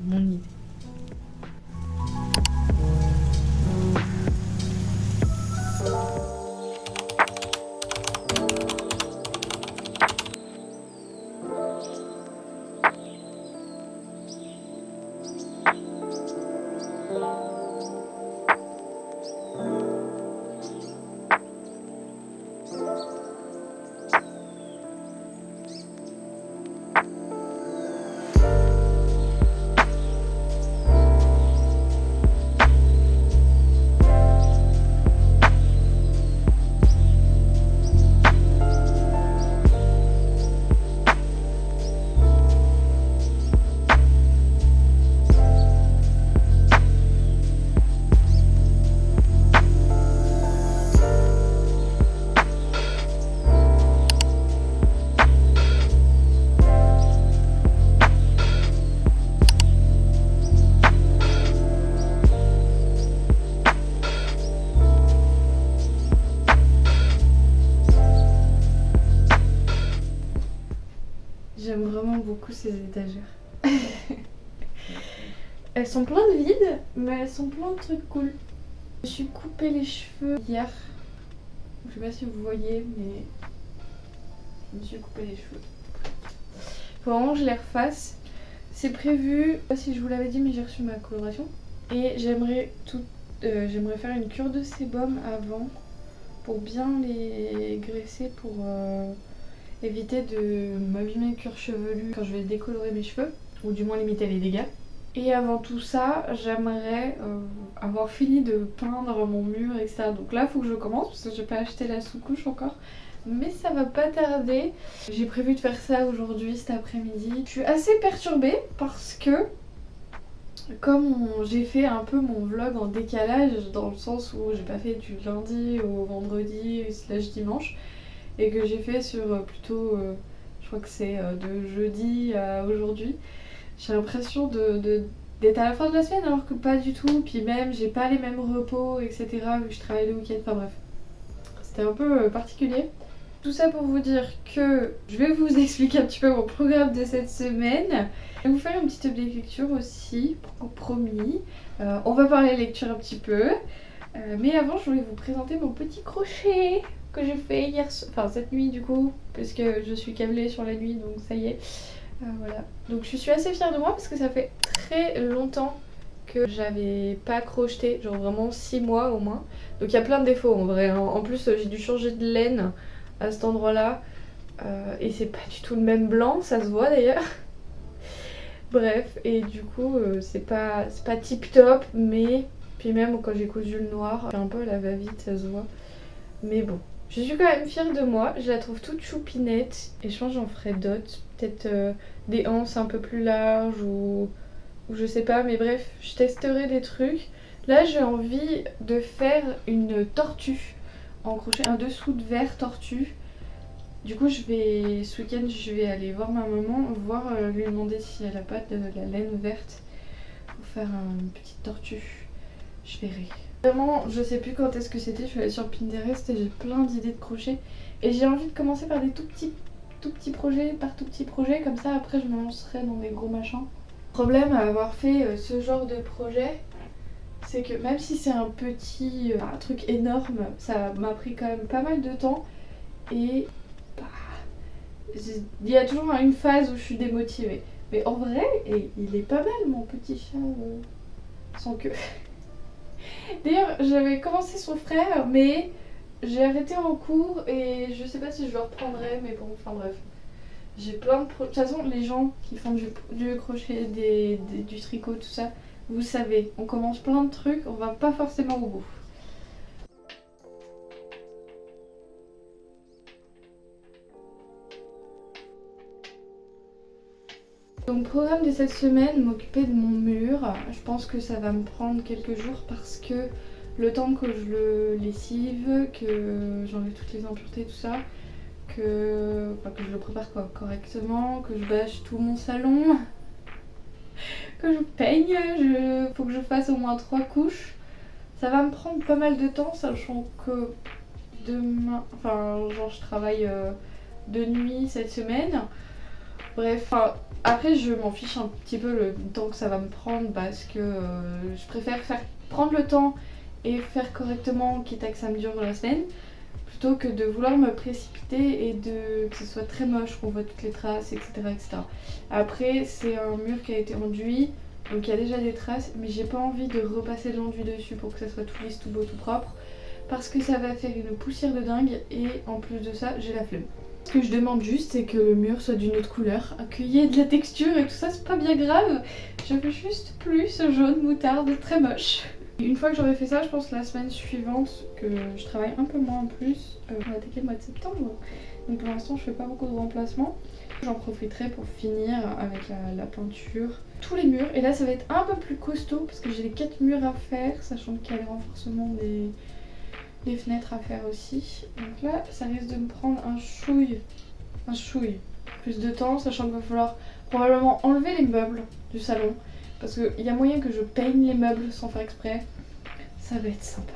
mon idée. beaucoup ces étagères. Elles sont pleines de vide, mais elles sont plein de trucs cool. Je me suis coupé les cheveux hier. Je sais pas si vous voyez, mais je me suis coupé les cheveux. Faut vraiment que je les refasse. C'est prévu, je sais pas si je vous l'avais dit, mais j'ai reçu ma coloration. Et j'aimerais faire une cure de sébum avant pour bien les graisser pour éviter de m'abîmer le cuir chevelu quand je vais décolorer mes cheveux, ou du moins limiter les dégâts. Et avant tout ça, j'aimerais avoir fini de peindre mon mur, etc. Donc là, il faut que je commence parce que j'ai pas acheté la sous-couche encore. Mais ça va pas tarder. J'ai prévu de faire ça aujourd'hui, cet après-midi. Je suis assez perturbée parce que comme j'ai fait un peu mon vlog en décalage, dans le sens où j'ai pas fait du lundi au vendredi / dimanche, et que j'ai fait sur plutôt, je crois que c'est de jeudi à aujourd'hui, j'ai l'impression d'être à la fin de la semaine alors que pas du tout, puis même j'ai pas les mêmes repos, etc. vu que je travaille le week-end, enfin bref. C'était un peu particulier. Tout ça pour vous dire que je vais vous expliquer un petit peu mon programme de cette semaine. Je vais vous faire une petite update lecture aussi, promis. On va parler lecture un petit peu. Mais avant, je voulais vous présenter mon petit crochet que j'ai fait cette nuit du coup, parce que je suis câblée sur la nuit, donc ça y est. Voilà. Donc je suis assez fière de moi parce que ça fait très longtemps que j'avais pas crocheté, genre vraiment 6 mois au moins. Donc il y a plein de défauts en vrai, hein. En plus j'ai dû changer de laine à cet endroit là et c'est pas du tout le même blanc, ça se voit d'ailleurs. Bref, et du coup c'est pas tip top, mais puis même quand j'ai cousu le noir, un peu à la va-vite, ça se voit. Mais bon, je suis quand même fière de moi, je la trouve toute choupinette et je pense que j'en ferai d'autres, peut-être des anses un peu plus larges ou je sais pas, mais bref, je testerai des trucs. Là j'ai envie de faire une tortue en crochet, un dessous de verre tortue. Du coup ce week-end je vais aller voir ma maman, lui demander si elle a pas de la laine verte pour faire une petite tortue. Je verrai. Vraiment je sais plus quand est-ce que c'était, je suis allée sur Pinterest et j'ai plein d'idées de crochet. Et j'ai envie de commencer par des tout petits projets, par tout petits projets, comme ça après je me lancerai dans des gros machins. Le problème à avoir fait ce genre de projet, c'est que même si c'est un truc énorme, ça m'a pris quand même pas mal de temps et il y a toujours une phase où je suis démotivée. Mais en vrai, il est pas mal mon petit chat sans queue. D'ailleurs, j'avais commencé son frère, mais j'ai arrêté en cours et je sais pas si je le reprendrai, mais bon, enfin bref. J'ai plein de de toute façon, les gens qui font du crochet, du tricot, tout ça, vous savez, on commence plein de trucs, on va pas forcément au bout. Donc programme de cette semaine, m'occuper de mon mur. Je pense que ça va me prendre quelques jours parce que le temps que je le lessive, que j'enlève toutes les impuretés, tout ça, que je le prépare correctement, que je bâche tout mon salon, que je peigne, faut que je fasse au moins 3 couches. Ça va me prendre pas mal de temps, sachant que demain, je travaille de nuit cette semaine. Bref, après je m'en fiche un petit peu le temps que ça va me prendre parce que je préfère prendre le temps et faire correctement, quitte à que ça me dure la semaine, plutôt que de vouloir me précipiter et que ce soit très moche, qu'on voit toutes les traces, etc. etc. Après, c'est un mur qui a été enduit, donc il y a déjà des traces, mais j'ai pas envie de repasser de l'enduit dessus pour que ça soit tout lisse, tout beau, tout propre, parce que ça va faire une poussière de dingue et en plus de ça, j'ai la flemme. Ce que je demande juste, c'est que le mur soit d'une autre couleur, qu'il y ait de la texture et tout ça, c'est pas bien grave. Je veux juste plus ce jaune moutarde très moche. Une fois que j'aurai fait ça, je pense la semaine suivante, que je travaille un peu moins en plus, on va attaquer le mois de septembre, donc pour l'instant je fais pas beaucoup de remplacements. J'en profiterai pour finir avec la peinture, tous les murs, et là ça va être un peu plus costaud parce que j'ai les 4 murs à faire, sachant qu'il y a le renforcement des fenêtres à faire aussi. Donc là ça risque de me prendre un chouille plus de temps, sachant qu'il va falloir probablement enlever les meubles du salon. Parce qu'il y a moyen que je peigne les meubles sans faire exprès. Ça va être sympa.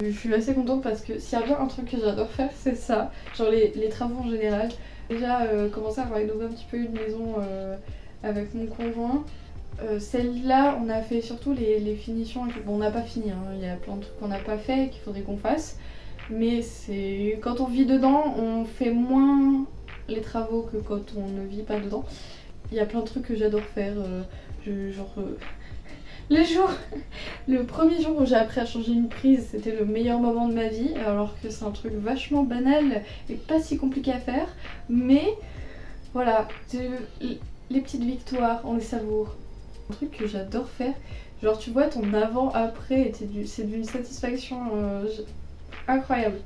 Je suis assez contente parce que s'il y a bien un truc que j'adore faire, c'est ça. Genre les travaux en général. Déjà commencé à rénover un petit peu une maison avec mon conjoint. Celle-là, on a fait surtout les finitions. Bon, on n'a pas fini, hein. Il y a plein de trucs qu'on n'a pas fait et qu'il faudrait qu'on fasse. Mais c'est quand on vit dedans, on fait moins les travaux que quand on ne vit pas dedans. Il y a plein de trucs que j'adore faire. Le premier jour où j'ai appris à changer une prise, c'était le meilleur moment de ma vie, alors que c'est un truc vachement banal et pas si compliqué à faire. Mais voilà, les petites victoires, on les savoure. Un truc que j'adore faire, genre tu vois ton avant-après, c'est d'une satisfaction incroyable.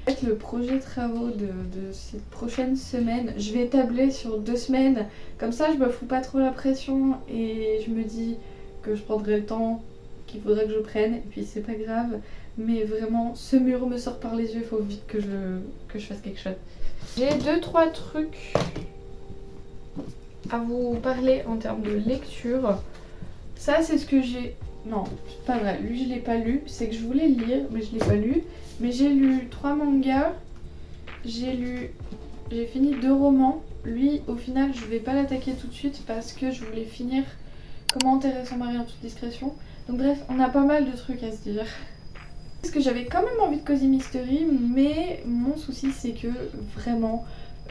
En fait, le projet travaux de cette prochaine semaine, je vais tabler sur 2 semaines, comme ça je me fous pas trop la pression et je me dis que je prendrai le temps qu'il faudrait que je prenne, et puis c'est pas grave, mais vraiment ce mur me sort par les yeux, il faut vite que je fasse quelque chose. J'ai 2-3 trucs à vous parler en termes de lecture. Ça c'est ce que j'ai... Non, c'est pas vrai, lui je l'ai pas lu, c'est que je voulais le lire mais je l'ai pas lu. Mais j'ai lu 3 mangas, j'ai fini 2 romans. Lui au final je vais pas l'attaquer tout de suite parce que je voulais finir Comment enterrer son mari en toute discrétion. Donc bref, on a pas mal de trucs à se dire. Parce que j'avais quand même envie de Cozy Mystery, mais mon souci c'est que vraiment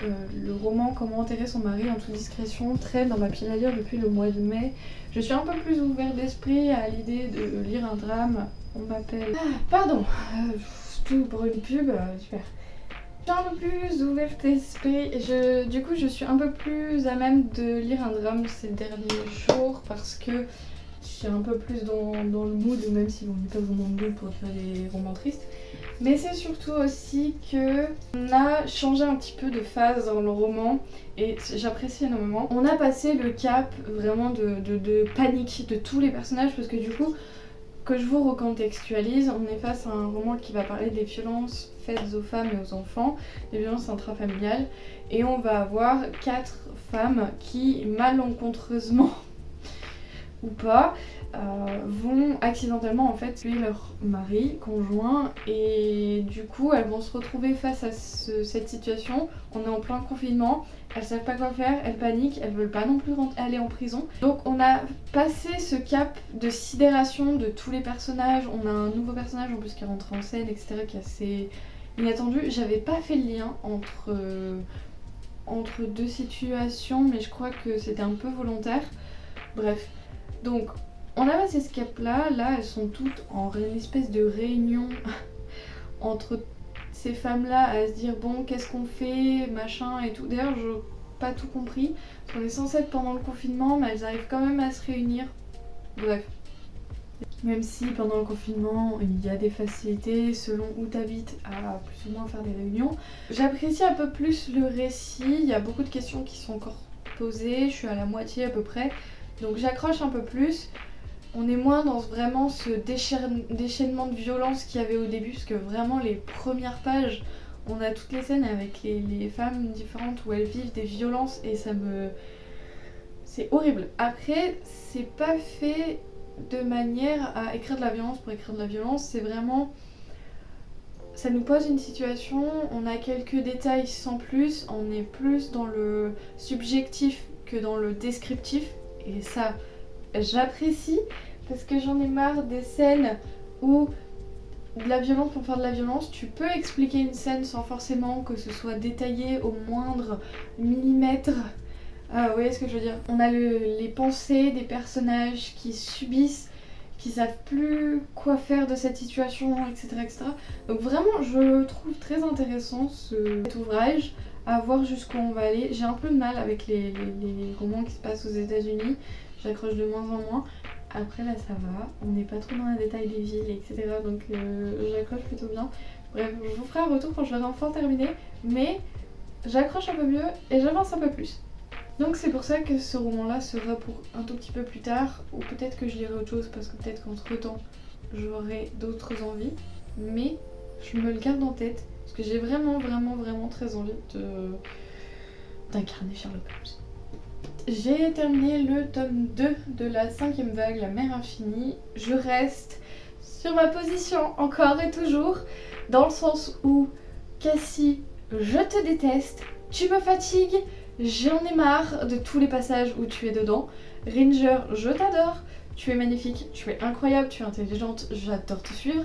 le roman Comment enterrer son mari en toute discrétion traîne dans ma pile à lire depuis le mois de mai. Je suis un peu plus ouverte d'esprit à l'idée de lire un drame. On m'appelle... Ah, pardon, tout pour une pub, super. Je suis un peu plus ouverte d'esprit et du coup je suis un peu plus à même de lire un drame ces derniers jours parce que je suis un peu plus dans le mood, même si on n'est pas vraiment de mood pour faire des romans tristes. Mais c'est surtout aussi que on a changé un petit peu de phase dans le roman et j'apprécie énormément. On a passé le cap vraiment de panique de tous les personnages parce que du coup, que je vous recontextualise, on est face à un roman qui va parler des violences faites aux femmes et aux enfants, des violences intrafamiliales, et on va avoir 4 femmes qui malencontreusement ou pas vont accidentellement en fait tuer leur mari, conjoint, et du coup elles vont se retrouver face à cette situation. On est en plein confinement, elles savent pas quoi faire, elles paniquent, elles veulent pas non plus aller en prison. Donc on a passé ce cap de sidération de tous les personnages. On a un nouveau personnage en plus qui est rentré en scène, etc., qui est assez inattendu. J'avais pas fait le lien entre 2 situations, mais je crois que c'était un peu volontaire. Bref, donc on a passé ce cap là, elles sont toutes en une espèce de réunion entre ces femmes là à se dire bon qu'est-ce qu'on fait, machin et tout. D'ailleurs j'ai pas tout compris, on est censé être pendant le confinement mais elles arrivent quand même à se réunir. Bref. Même si pendant le confinement il y a des facilités selon où t'habites à plus ou moins faire des réunions. J'apprécie un peu plus le récit, il y a beaucoup de questions qui sont encore posées, je suis à la moitié à peu près. Donc j'accroche un peu plus. On est moins dans vraiment ce déchaînement de violence qu'il y avait au début, parce que vraiment les premières pages, on a toutes les scènes avec les femmes différentes où elles vivent des violences et c'est horrible. Après, c'est pas fait de manière à écrire de la violence pour écrire de la violence, c'est vraiment... Ça nous pose une situation, on a quelques détails sans plus, on est plus dans le subjectif que dans le descriptif. Et ça, j'apprécie parce que j'en ai marre des scènes où de la violence pour faire de la violence. Tu peux expliquer une scène sans forcément que ce soit détaillé au moindre millimètre. Vous voyez ce que je veux dire? On a les pensées des personnages qui subissent, qui savent plus quoi faire de cette situation, etc., etc. Donc vraiment, je trouve très intéressant cet ouvrage. À voir jusqu'où on va aller. J'ai un peu de mal avec les romans qui se passent aux États-Unis. J'accroche de moins en moins. Après là ça va, on n'est pas trop dans les détails des villes, etc. Donc j'accroche plutôt bien. Bref, je vous ferai un retour quand je l'aurai enfin terminé. Mais j'accroche un peu mieux et j'avance un peu plus. Donc c'est pour ça que ce roman-là sera pour un tout petit peu plus tard. Ou peut-être que je lirai autre chose parce que peut-être qu'entre temps j'aurai d'autres envies. Mais je me le garde en tête. Parce que j'ai vraiment très envie d'incarner Sherlock Holmes. J'ai terminé le tome 2 de la 5e vague, La mer infinie. Je reste sur ma position encore et toujours, dans le sens où Cassie, je te déteste, tu me fatigues, j'en ai marre de tous les passages où tu es dedans. Ranger, je t'adore, tu es magnifique, tu es incroyable, tu es intelligente, j'adore te suivre.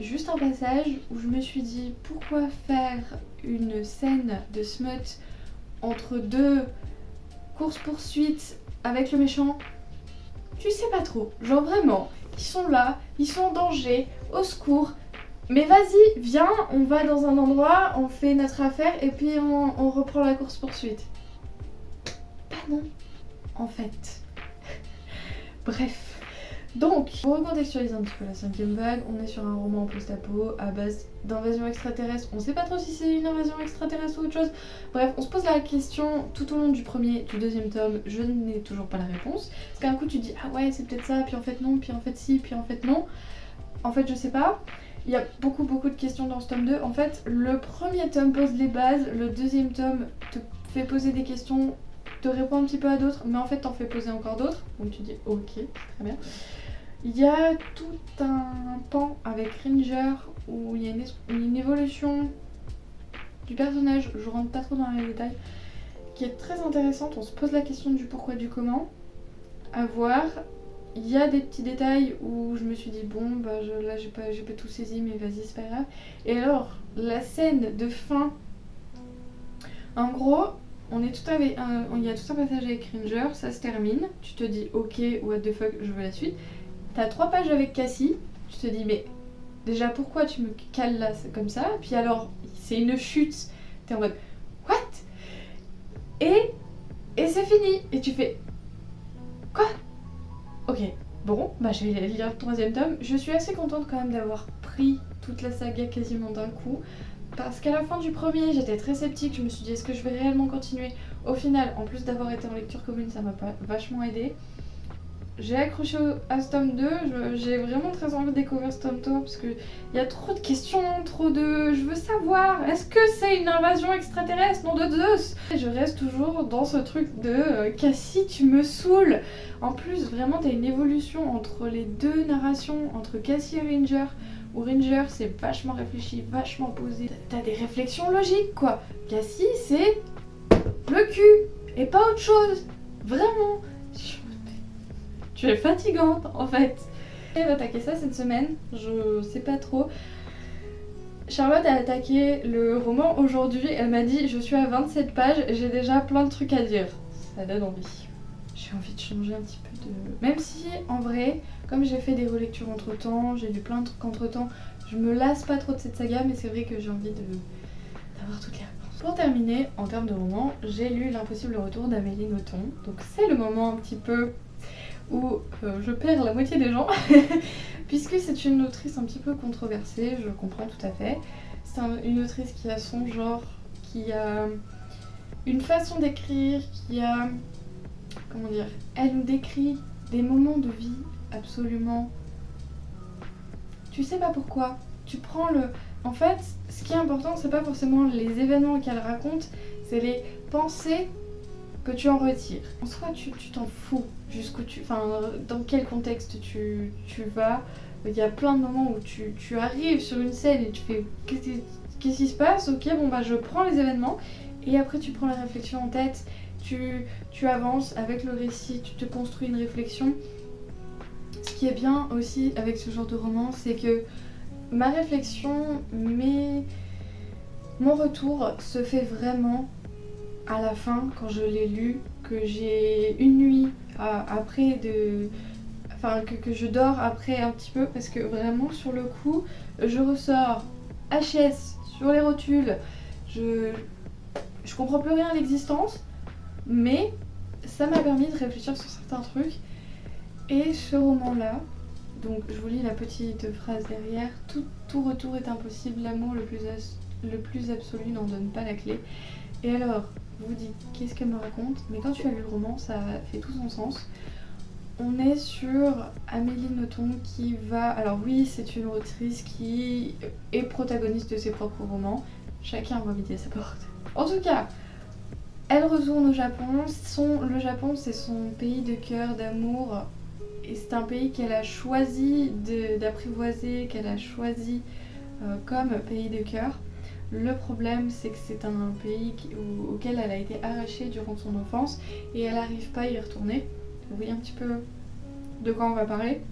Juste un passage où je me suis dit pourquoi faire une scène de smut entre deux courses-poursuites avec le méchant. Tu sais pas trop, genre vraiment, ils sont là, ils sont en danger, au secours. Mais vas-y, viens, on va dans un endroit, on fait notre affaire et puis on reprend la course-poursuite. Bah non, en fait. Bref. Donc, pour recontextualiser un petit peu la 5ème vague, on est sur un roman post-apo à base d'invasion extraterrestre. On sait pas trop si c'est une invasion extraterrestre ou autre chose. Bref, on se pose la question tout au long du premier, du 2e tome, je n'ai toujours pas la réponse. Parce qu'un coup tu dis ah ouais c'est peut-être ça, puis en fait non, puis en fait si, puis en fait non. En fait je sais pas. Il y a beaucoup de questions dans ce tome 2. En fait, le premier tome pose les bases, le 2e tome te fait poser des questions, te répond un petit peu à d'autres, mais en fait t'en fais poser encore d'autres. Donc tu dis ok, très bien. Il y a tout un pan avec Ranger où il y a une évolution du personnage, je rentre pas trop dans les détails, qui est très intéressante. On se pose la question du pourquoi, du comment, à voir. Il y a des petits détails où je me suis dit bon bah là j'ai pas tout saisi mais vas-y c'est pas grave. Et alors la scène de fin, en gros il y a tout un passage avec Ranger, ça se termine, tu te dis ok what the fuck je veux la suite. T'as 3 pages avec Cassie, tu te dis mais déjà pourquoi tu me cales là comme ça, puis alors c'est une chute, t'es en mode what, et c'est fini, et tu fais quoi. Ok, bon, bah je vais lire le 3e tome. Je suis assez contente quand même d'avoir pris toute la saga quasiment d'un coup. Parce qu'à la fin du premier, j'étais très sceptique. Je me suis dit, est-ce que je vais réellement continuer? Au final, en plus d'avoir été en lecture commune, ça m'a vachement aidé. J'ai accroché à ce tome 2, j'ai vraiment très envie de découvrir ce tome 3 parce qu'il y a trop de questions, trop de... Je veux savoir, est-ce que c'est une invasion extraterrestre, nom de Zeus? Et je reste toujours dans ce truc de Cassie, tu me saoules. En plus, vraiment, t'as une évolution entre les deux narrations, entre Cassie et Ranger, où Ranger c'est vachement réfléchi, vachement posé. T'as des réflexions logiques, quoi. Cassie, c'est le cul, et pas autre chose. Vraiment. Tu es fatigante en fait. Elle va attaquer ça cette semaine, je sais pas trop. Charlotte a attaqué le roman aujourd'hui, elle m'a dit je suis à 27 pages, j'ai déjà plein de trucs à dire. Ça donne envie. J'ai envie de changer un petit peu de... Même si en vrai, comme j'ai fait des relectures entre temps, j'ai lu plein de trucs entre temps, je me lasse pas trop de cette saga, mais c'est vrai que j'ai envie d'avoir toutes les réponses. Pour terminer, en termes de roman, j'ai lu L'impossible retour d'Amélie Nothomb. Donc c'est le moment un petit peu où je perds la moitié des gens, puisque c'est une autrice un petit peu controversée, je comprends tout à fait. C'est une autrice qui a son genre, qui a une façon d'écrire, qui a... Comment dire? Elle nous décrit des moments de vie absolument... Tu sais pas pourquoi. Tu prends le... En fait, ce qui est important, c'est pas forcément les événements qu'elle raconte, c'est les pensées que tu en retires. En soi, tu t'en fous jusqu'où tu... Enfin, dans quel contexte tu vas. Il y a plein de moments où tu arrives sur une scène et tu fais qu'est-ce qui se passe? Ok, bon bah je prends les événements et après tu prends la réflexion en tête, tu avances avec le récit, tu te construis une réflexion. Ce qui est bien aussi avec ce genre de roman, c'est que ma réflexion, mon retour se fait vraiment à la fin, quand je l'ai lu, que j'ai une nuit après de... Enfin, que je dors après un petit peu, parce que vraiment, sur le coup, je ressors HS sur les rotules, je comprends plus rien à l'existence, mais ça m'a permis de réfléchir sur certains trucs. Et ce roman-là, donc je vous lis la petite phrase derrière, tout retour est impossible, l'amour le plus absolu n'en donne pas la clé. Et alors, vous dites qu'est-ce qu'elle me raconte, mais quand tu as lu le roman, ça fait tout son sens. On est sur Amélie Nothomb qui va... Alors oui, c'est une autrice qui est protagoniste de ses propres romans. Chacun va midi à sa porte. En tout cas, elle retourne au Japon. Le Japon, c'est son pays de cœur, d'amour. Et c'est un pays qu'elle a choisi d'apprivoiser, qu'elle a choisi comme pays de cœur. Le problème, c'est que c'est un pays auquel elle a été arrachée durant son enfance et elle n'arrive pas à y retourner. Vous voyez un petit peu de quoi on va parler.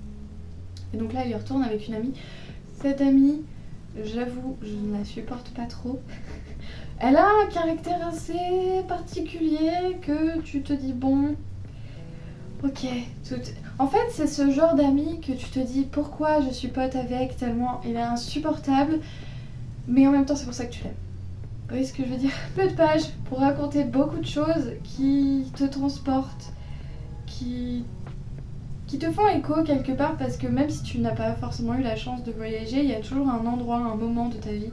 Et donc là, elle y retourne avec une amie. Cette amie, j'avoue, je ne la supporte pas trop. Elle a un caractère assez particulier que tu te dis bon, ok. En fait, c'est ce genre d'ami que tu te dis pourquoi je suis pote avec tellement il est insupportable. Mais en même temps, c'est pour ça que tu l'aimes. Vous voyez ce que je veux dire? Peu de pages pour raconter beaucoup de choses qui te transportent, qui te font écho quelque part, parce que même si tu n'as pas forcément eu la chance de voyager, il y a toujours un endroit, un moment de ta vie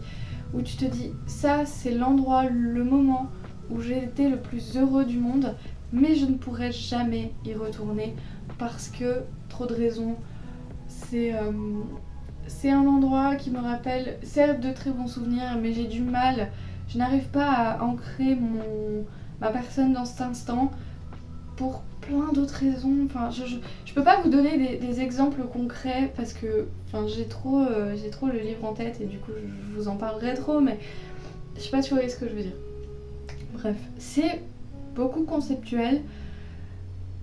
où tu te dis ça, c'est l'endroit, le moment où j'ai été le plus heureux du monde, mais je ne pourrai jamais y retourner parce que trop de raisons. C'est un endroit qui me rappelle certes de très bons souvenirs, mais j'ai du mal, je n'arrive pas à ancrer ma personne dans cet instant pour plein d'autres raisons. Enfin, je peux pas vous donner des exemples concrets parce que j'ai trop le livre en tête et du coup je vous en parlerai trop, mais je sais pas si vous voyez ce que je veux dire. Bref, c'est beaucoup conceptuel.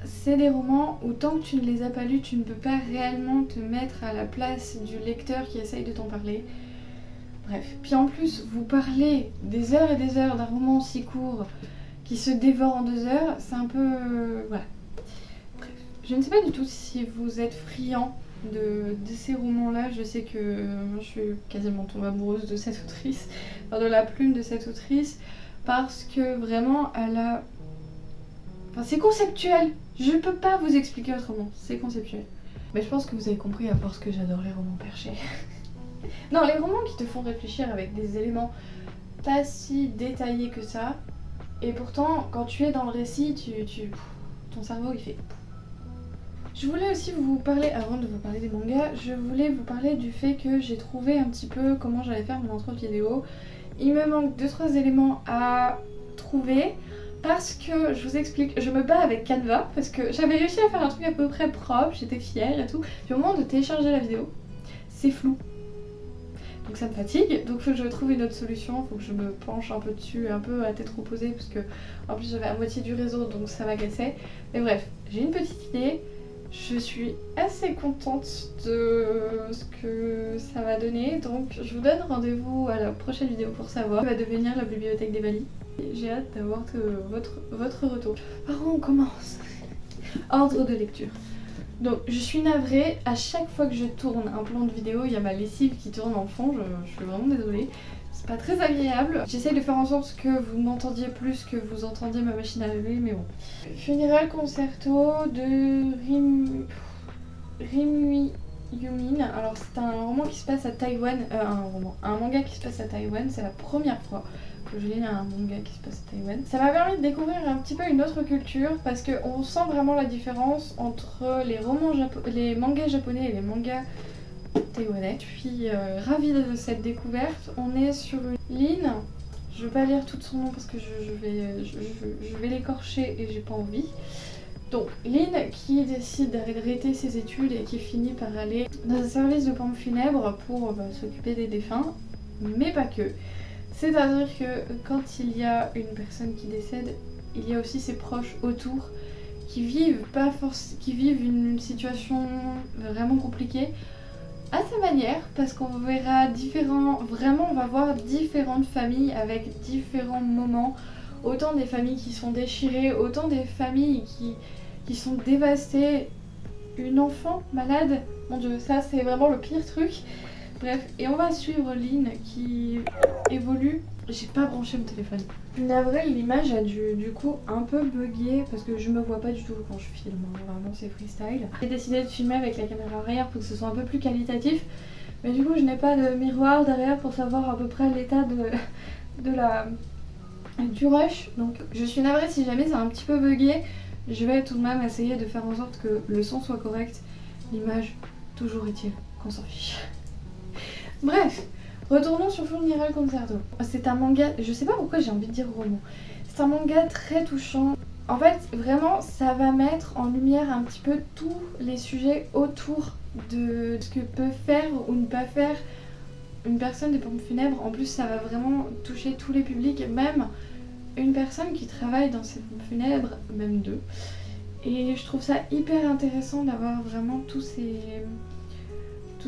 C'est des romans où tant que tu ne les as pas lus, tu ne peux pas réellement te mettre à la place du lecteur qui essaye de t'en parler. Bref, puis en plus, vous parlez des heures et des heures d'un roman si court qui se dévore en 2 heures, c'est un peu... voilà. Bref, je ne sais pas du tout si vous êtes friand de ces romans-là. Je sais que je suis quasiment tombée amoureuse de cette autrice, enfin de la plume de cette autrice, parce que vraiment, elle a... Enfin, c'est conceptuel. Je peux pas vous expliquer autrement. C'est conceptuel. Mais je pense que vous avez compris à force que j'adore les romans perchés. Non, les romans qui te font réfléchir avec des éléments pas si détaillés que ça. Et pourtant, quand tu es dans le récit, ton cerveau il fait... Je voulais aussi vous parler, avant de vous parler des mangas, je voulais vous parler du fait que j'ai trouvé un petit peu comment j'allais faire mon intro vidéo. Il me manque 2-3 éléments à trouver. Parce que, je vous explique, je me bats avec Canva parce que j'avais réussi à faire un truc à peu près propre, j'étais fière et tout. Puis au moment de télécharger la vidéo, c'est flou. Donc ça me fatigue, donc faut que je trouve une autre solution, faut que je me penche un peu dessus, un peu à tête reposée, parce que en plus j'avais à moitié du réseau donc ça m'agaçait. Mais bref, j'ai une petite idée, je suis assez contente de ce que ça va donner, donc je vous donne rendez-vous à la prochaine vidéo pour savoir ce que va devenir la bibliothèque des Bali. J'ai hâte d'avoir votre retour. Par où on commence? Ordre de lecture. Donc je suis navrée, à chaque fois que je tourne un plan de vidéo, il y a ma lessive qui tourne en fond, je suis vraiment désolée. C'est pas très agréable. J'essaye de faire en sorte que vous m'entendiez plus que vous entendiez ma machine à laver, mais bon. Funeral Concerto de Rimui Yumin. Alors c'est un roman qui se passe à Taïwan, un manga qui se passe à Taïwan, c'est la première fois que je lis un manga qui se passe à Taïwan. Ça m'a permis de découvrir un petit peu une autre culture parce qu'on sent vraiment la différence entre les mangas japonais et les mangas taïwanais. Je suis ravie de cette découverte. On est sur une ligne, je vais pas lire tout son nom parce que je vais l'écorcher et j'ai pas envie. Donc Lynn qui décide d'arrêter ses études et qui finit par aller dans un service de pompes funèbres pour s'occuper des défunts, mais pas que. C'est-à-dire que quand il y a une personne qui décède, il y a aussi ses proches autour qui vivent une situation vraiment compliquée à sa manière, parce qu'on verra on va voir différentes familles avec différents moments, autant des familles qui sont déchirées, autant des familles qui sont dévastées, une enfant malade, mon dieu, ça c'est vraiment le pire truc. Bref, et on va suivre Lynn qui évolue. J'ai pas branché mon téléphone. Navré, l'image a du coup un peu bugué parce que je me vois pas du tout quand je filme, vraiment c'est freestyle. J'ai décidé de filmer avec la caméra arrière pour que ce soit un peu plus qualitatif, mais du coup je n'ai pas de miroir derrière pour savoir à peu près l'état du rush. Donc je suis navrée si jamais c'est un petit peu bugué. Je vais tout de même essayer de faire en sorte que le son soit correct, l'image toujours utile, qu'on s'en fiche. Bref, retournons sur Funeral Concerto. C'est un manga, je sais pas pourquoi j'ai envie de dire roman. C'est un manga très touchant. En fait, vraiment, ça va mettre en lumière un petit peu tous les sujets autour de ce que peut faire ou ne pas faire une personne des pompes funèbres, en plus ça va vraiment toucher tous les publics, même une personne qui travaille dans ces pompes funèbres, même deux. Et je trouve ça hyper intéressant d'avoir vraiment toutes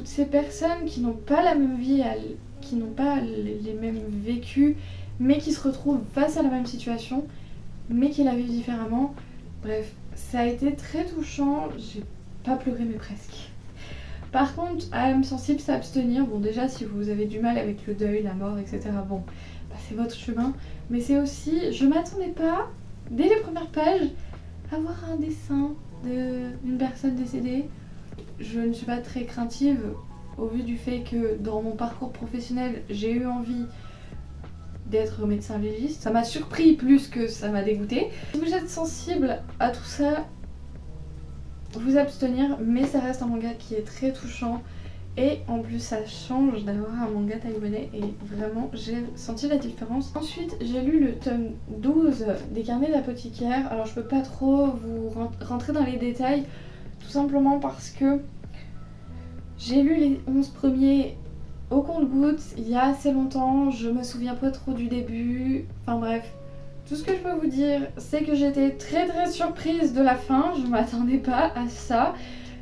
ces personnes qui n'ont pas la même vie, qui n'ont pas les mêmes vécus, mais qui se retrouvent face à la même situation, mais qui la vivent différemment. Bref, ça a été très touchant, j'ai pas pleuré mais presque. Par contre, à l'âme sensible, s'abstenir. Bon, déjà, si vous avez du mal avec le deuil, la mort, etc., bon, bah, c'est votre chemin. Mais c'est aussi, je m'attendais pas, dès les premières pages, à voir un dessin d'une personne décédée. Je ne suis pas très craintive, au vu du fait que dans mon parcours professionnel, j'ai eu envie d'être médecin légiste. Ça m'a surpris plus que ça m'a dégoûté. Si vous êtes sensible à tout ça, vous abstenir, mais ça reste un manga qui est très touchant et en plus ça change d'avoir un manga taïwanais et vraiment j'ai senti la différence. Ensuite j'ai lu le tome 12 des carnets d'apothicaire. Alors je peux pas trop vous rentrer dans les détails tout simplement parce que j'ai lu les 11 premiers au compte-gouttes il y a assez longtemps, je me souviens pas trop du début, enfin bref. Tout ce que je peux vous dire, c'est que j'étais très très surprise de la fin, je m'attendais pas à ça.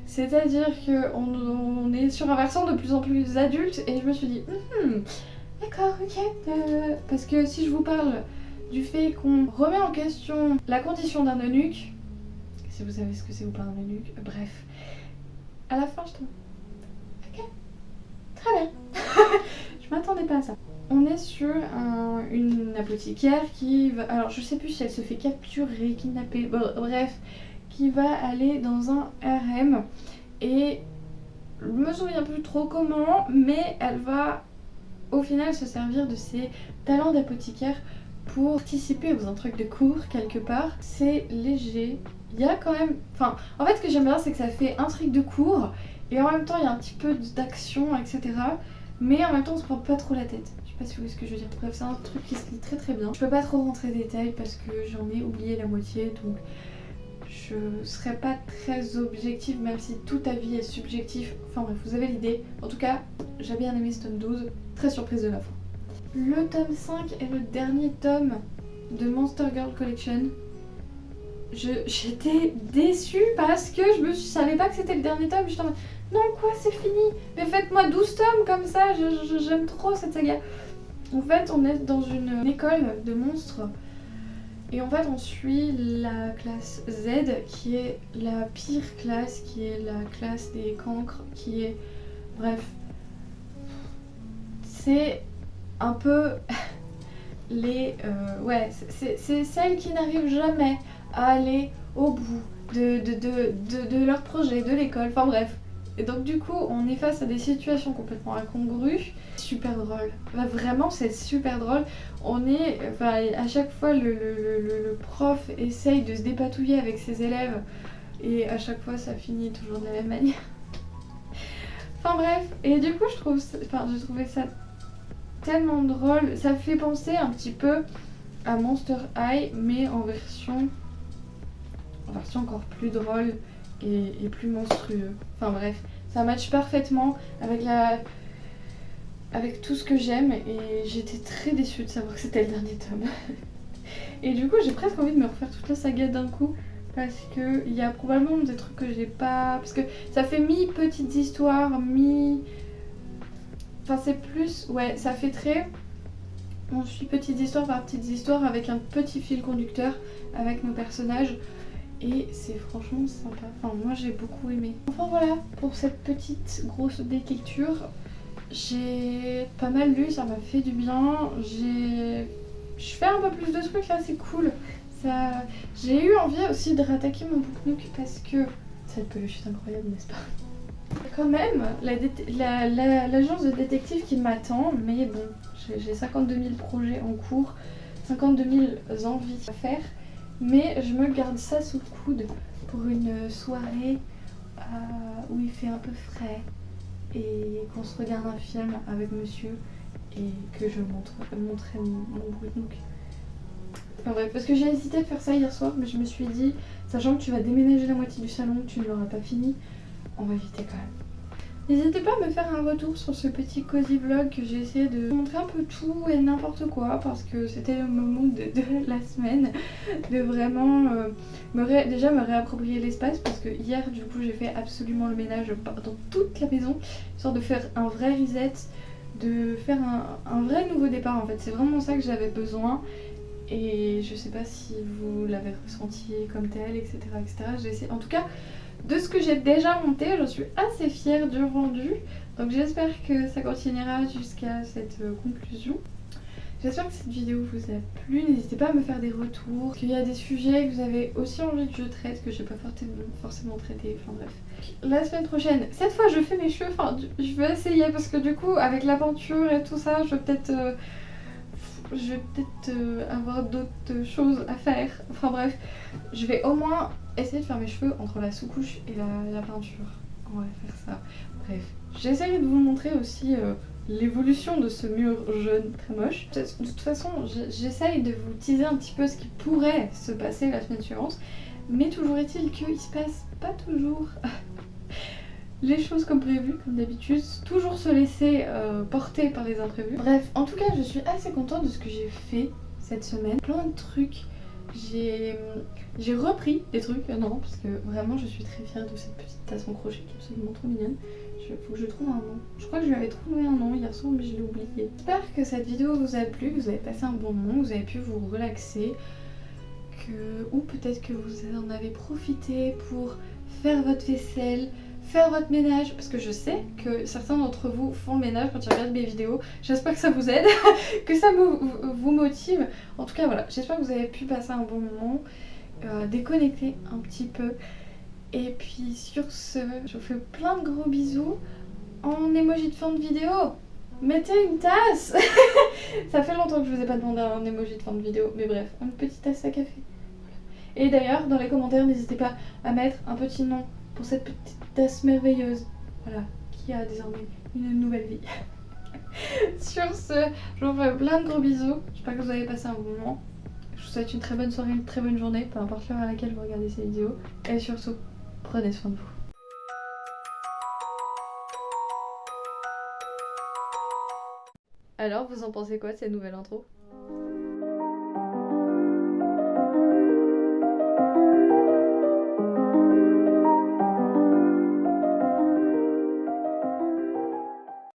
C'est-à-dire qu'on est sur un versant de plus en plus adulte et je me suis dit, d'accord, ok. Parce que si je vous parle du fait qu'on remet en question la condition d'un eunuque, si vous savez ce que c'est ou pas un eunuque, bref, à la fin je tombe. Ok, très bien. Je m'attendais pas à ça. On est sur une apothicaire qui va... Alors je sais plus si elle se fait capturer, kidnapper, bref, qui va aller dans un harem et je me souviens plus trop comment, mais elle va au final se servir de ses talents d'apothicaire pour participer dans un truc de cours quelque part. C'est léger, il y a quand même... Enfin, en fait ce que j'aime bien c'est que ça fait un truc de cours et en même temps il y a un petit peu d'action, etc. Mais en même temps on se prend pas trop la tête. Je sais pas si vous voyez ce que je veux dire. Bref, c'est un truc qui se lit très très bien. Je peux pas trop rentrer dans les détails parce que j'en ai oublié la moitié, donc je serais pas très objective, même si tout avis est subjectif. Enfin bref, vous avez l'idée. En tout cas, j'ai bien aimé ce tome 12, très surprise de la fin. Le tome 5 est le dernier tome de Monster Girl Collection. J'étais déçue parce que je savais pas que c'était le dernier tome. J'étais en mode, non quoi, c'est fini. Mais faites-moi 12 tomes comme ça, j'aime trop cette saga. En fait, on est dans une école de monstres. Et en fait, on suit la classe Z, qui est la pire classe, qui est la classe des cancres, qui est... Bref. C'est un peu les... ouais, c'est celles qui n'arrivent jamais à aller au bout de leur projet, de l'école, enfin bref. Et donc du coup, on est face à des situations complètement incongrues. Super drôle. Bah, vraiment, c'est super drôle. On est... Enfin, à chaque fois, le prof essaye de se dépatouiller avec ses élèves. Et à chaque fois, ça finit toujours de la même manière. Enfin bref. Et du coup, j'ai trouvé ça tellement drôle. Ça fait penser un petit peu à Monster High, mais en version encore plus drôle et plus monstrueux. Enfin bref, ça match parfaitement avec tout ce que j'aime et j'étais très déçue de savoir que c'était le dernier tome. Et du coup, j'ai presque envie de me refaire toute la saga d'un coup parce que il y a probablement des trucs que j'ai pas... Parce que ça fait mi-petites histoires, Enfin c'est plus... Ouais, ça fait très... On suit petites histoires par petites histoires avec un petit fil conducteur avec nos personnages. Et c'est franchement sympa. Enfin, moi j'ai beaucoup aimé. Enfin voilà, pour cette petite grosse délecture, j'ai pas mal lu, ça m'a fait du bien. Je fais un peu plus de trucs là, c'est cool. J'ai eu envie aussi de rattaquer mon BookNook parce que cette peluche est incroyable, n'est-ce pas? Quand même, l'agence de détective qui m'attend, mais bon, j'ai 52 000 projets en cours, 52 000 envies à faire. Mais je me garde ça sous le coude pour une soirée où il fait un peu frais et qu'on se regarde un film avec monsieur et que je montrerai mon BookNook. Enfin bref, parce que j'ai hésité à faire ça hier soir, mais je me suis dit, sachant que tu vas déménager la moitié du salon, que tu ne l'auras pas fini, on va éviter quand même. N'hésitez pas à me faire un retour sur ce petit cozy vlog que j'ai essayé de montrer un peu tout et n'importe quoi parce que c'était le moment de la semaine de vraiment déjà me réapproprier l'espace parce que hier du coup j'ai fait absolument le ménage dans toute la maison, histoire de faire un vrai reset, de faire un vrai nouveau départ en fait. C'est vraiment ça que j'avais besoin. Et je sais pas si vous l'avez ressenti comme tel, etc. etc. J'ai essayé, en tout cas, de ce que j'ai déjà monté, je suis assez fière du rendu. Donc j'espère que ça continuera jusqu'à cette conclusion. J'espère que cette vidéo vous a plu. N'hésitez pas à me faire des retours. Qu'il y a des sujets que vous avez aussi envie que je traite, que je n'ai pas forcément traité. Enfin bref. La semaine prochaine, cette fois je fais mes cheveux. Enfin, je vais essayer parce que du coup, avec la peinture et tout ça, je vais peut-être avoir d'autres choses à faire. Enfin bref, je vais au moins essayer de faire mes cheveux entre la sous-couche et la peinture. On va faire ça. Bref, j'essaierai de vous montrer aussi l'évolution de ce mur jaune très moche. De toute façon, j'essaye de vous teaser un petit peu ce qui pourrait se passer la semaine suivante. Mais toujours est-il qu'il se passe pas toujours les choses comme prévu, comme d'habitude, toujours se laisser porter par les imprévus. Bref, en tout cas, je suis assez contente de ce que j'ai fait cette semaine. Plein de trucs. J'ai repris des trucs, non, parce que vraiment, je suis très fière de cette petite tasse en crochet qui est absolument trop mignonne. Faut que je trouve un nom. Je crois que je lui avais trouvé un nom hier soir, mais je l'ai oublié. J'espère que cette vidéo vous a plu, que vous avez passé un bon moment, que vous avez pu vous relaxer, ou peut-être que vous en avez profité pour faire votre vaisselle, faire votre ménage, parce que je sais que certains d'entre vous font le ménage quand ils regardent mes vidéos. J'espère que ça vous aide, que ça vous motive. En tout cas voilà, j'espère que vous avez pu passer un bon moment, déconnecter un petit peu. Et puis sur ce, je vous fais plein de gros bisous en emoji de fin de vidéo. Mettez une tasse. Ça fait longtemps que je vous ai pas demandé un emoji de fin de vidéo, mais bref, une petite tasse à café. Et d'ailleurs, dans les commentaires, n'hésitez pas à mettre un petit nom pour cette petite tasse merveilleuse, voilà, qui a désormais une nouvelle vie. Sur ce, je vous fais plein de gros bisous. J'espère que vous avez passé un bon moment. Je vous souhaite une très bonne soirée, une très bonne journée, peu importe l'heure à laquelle vous regardez ces vidéos. Et surtout, prenez soin de vous. Alors, vous en pensez quoi de cette nouvelle intro ?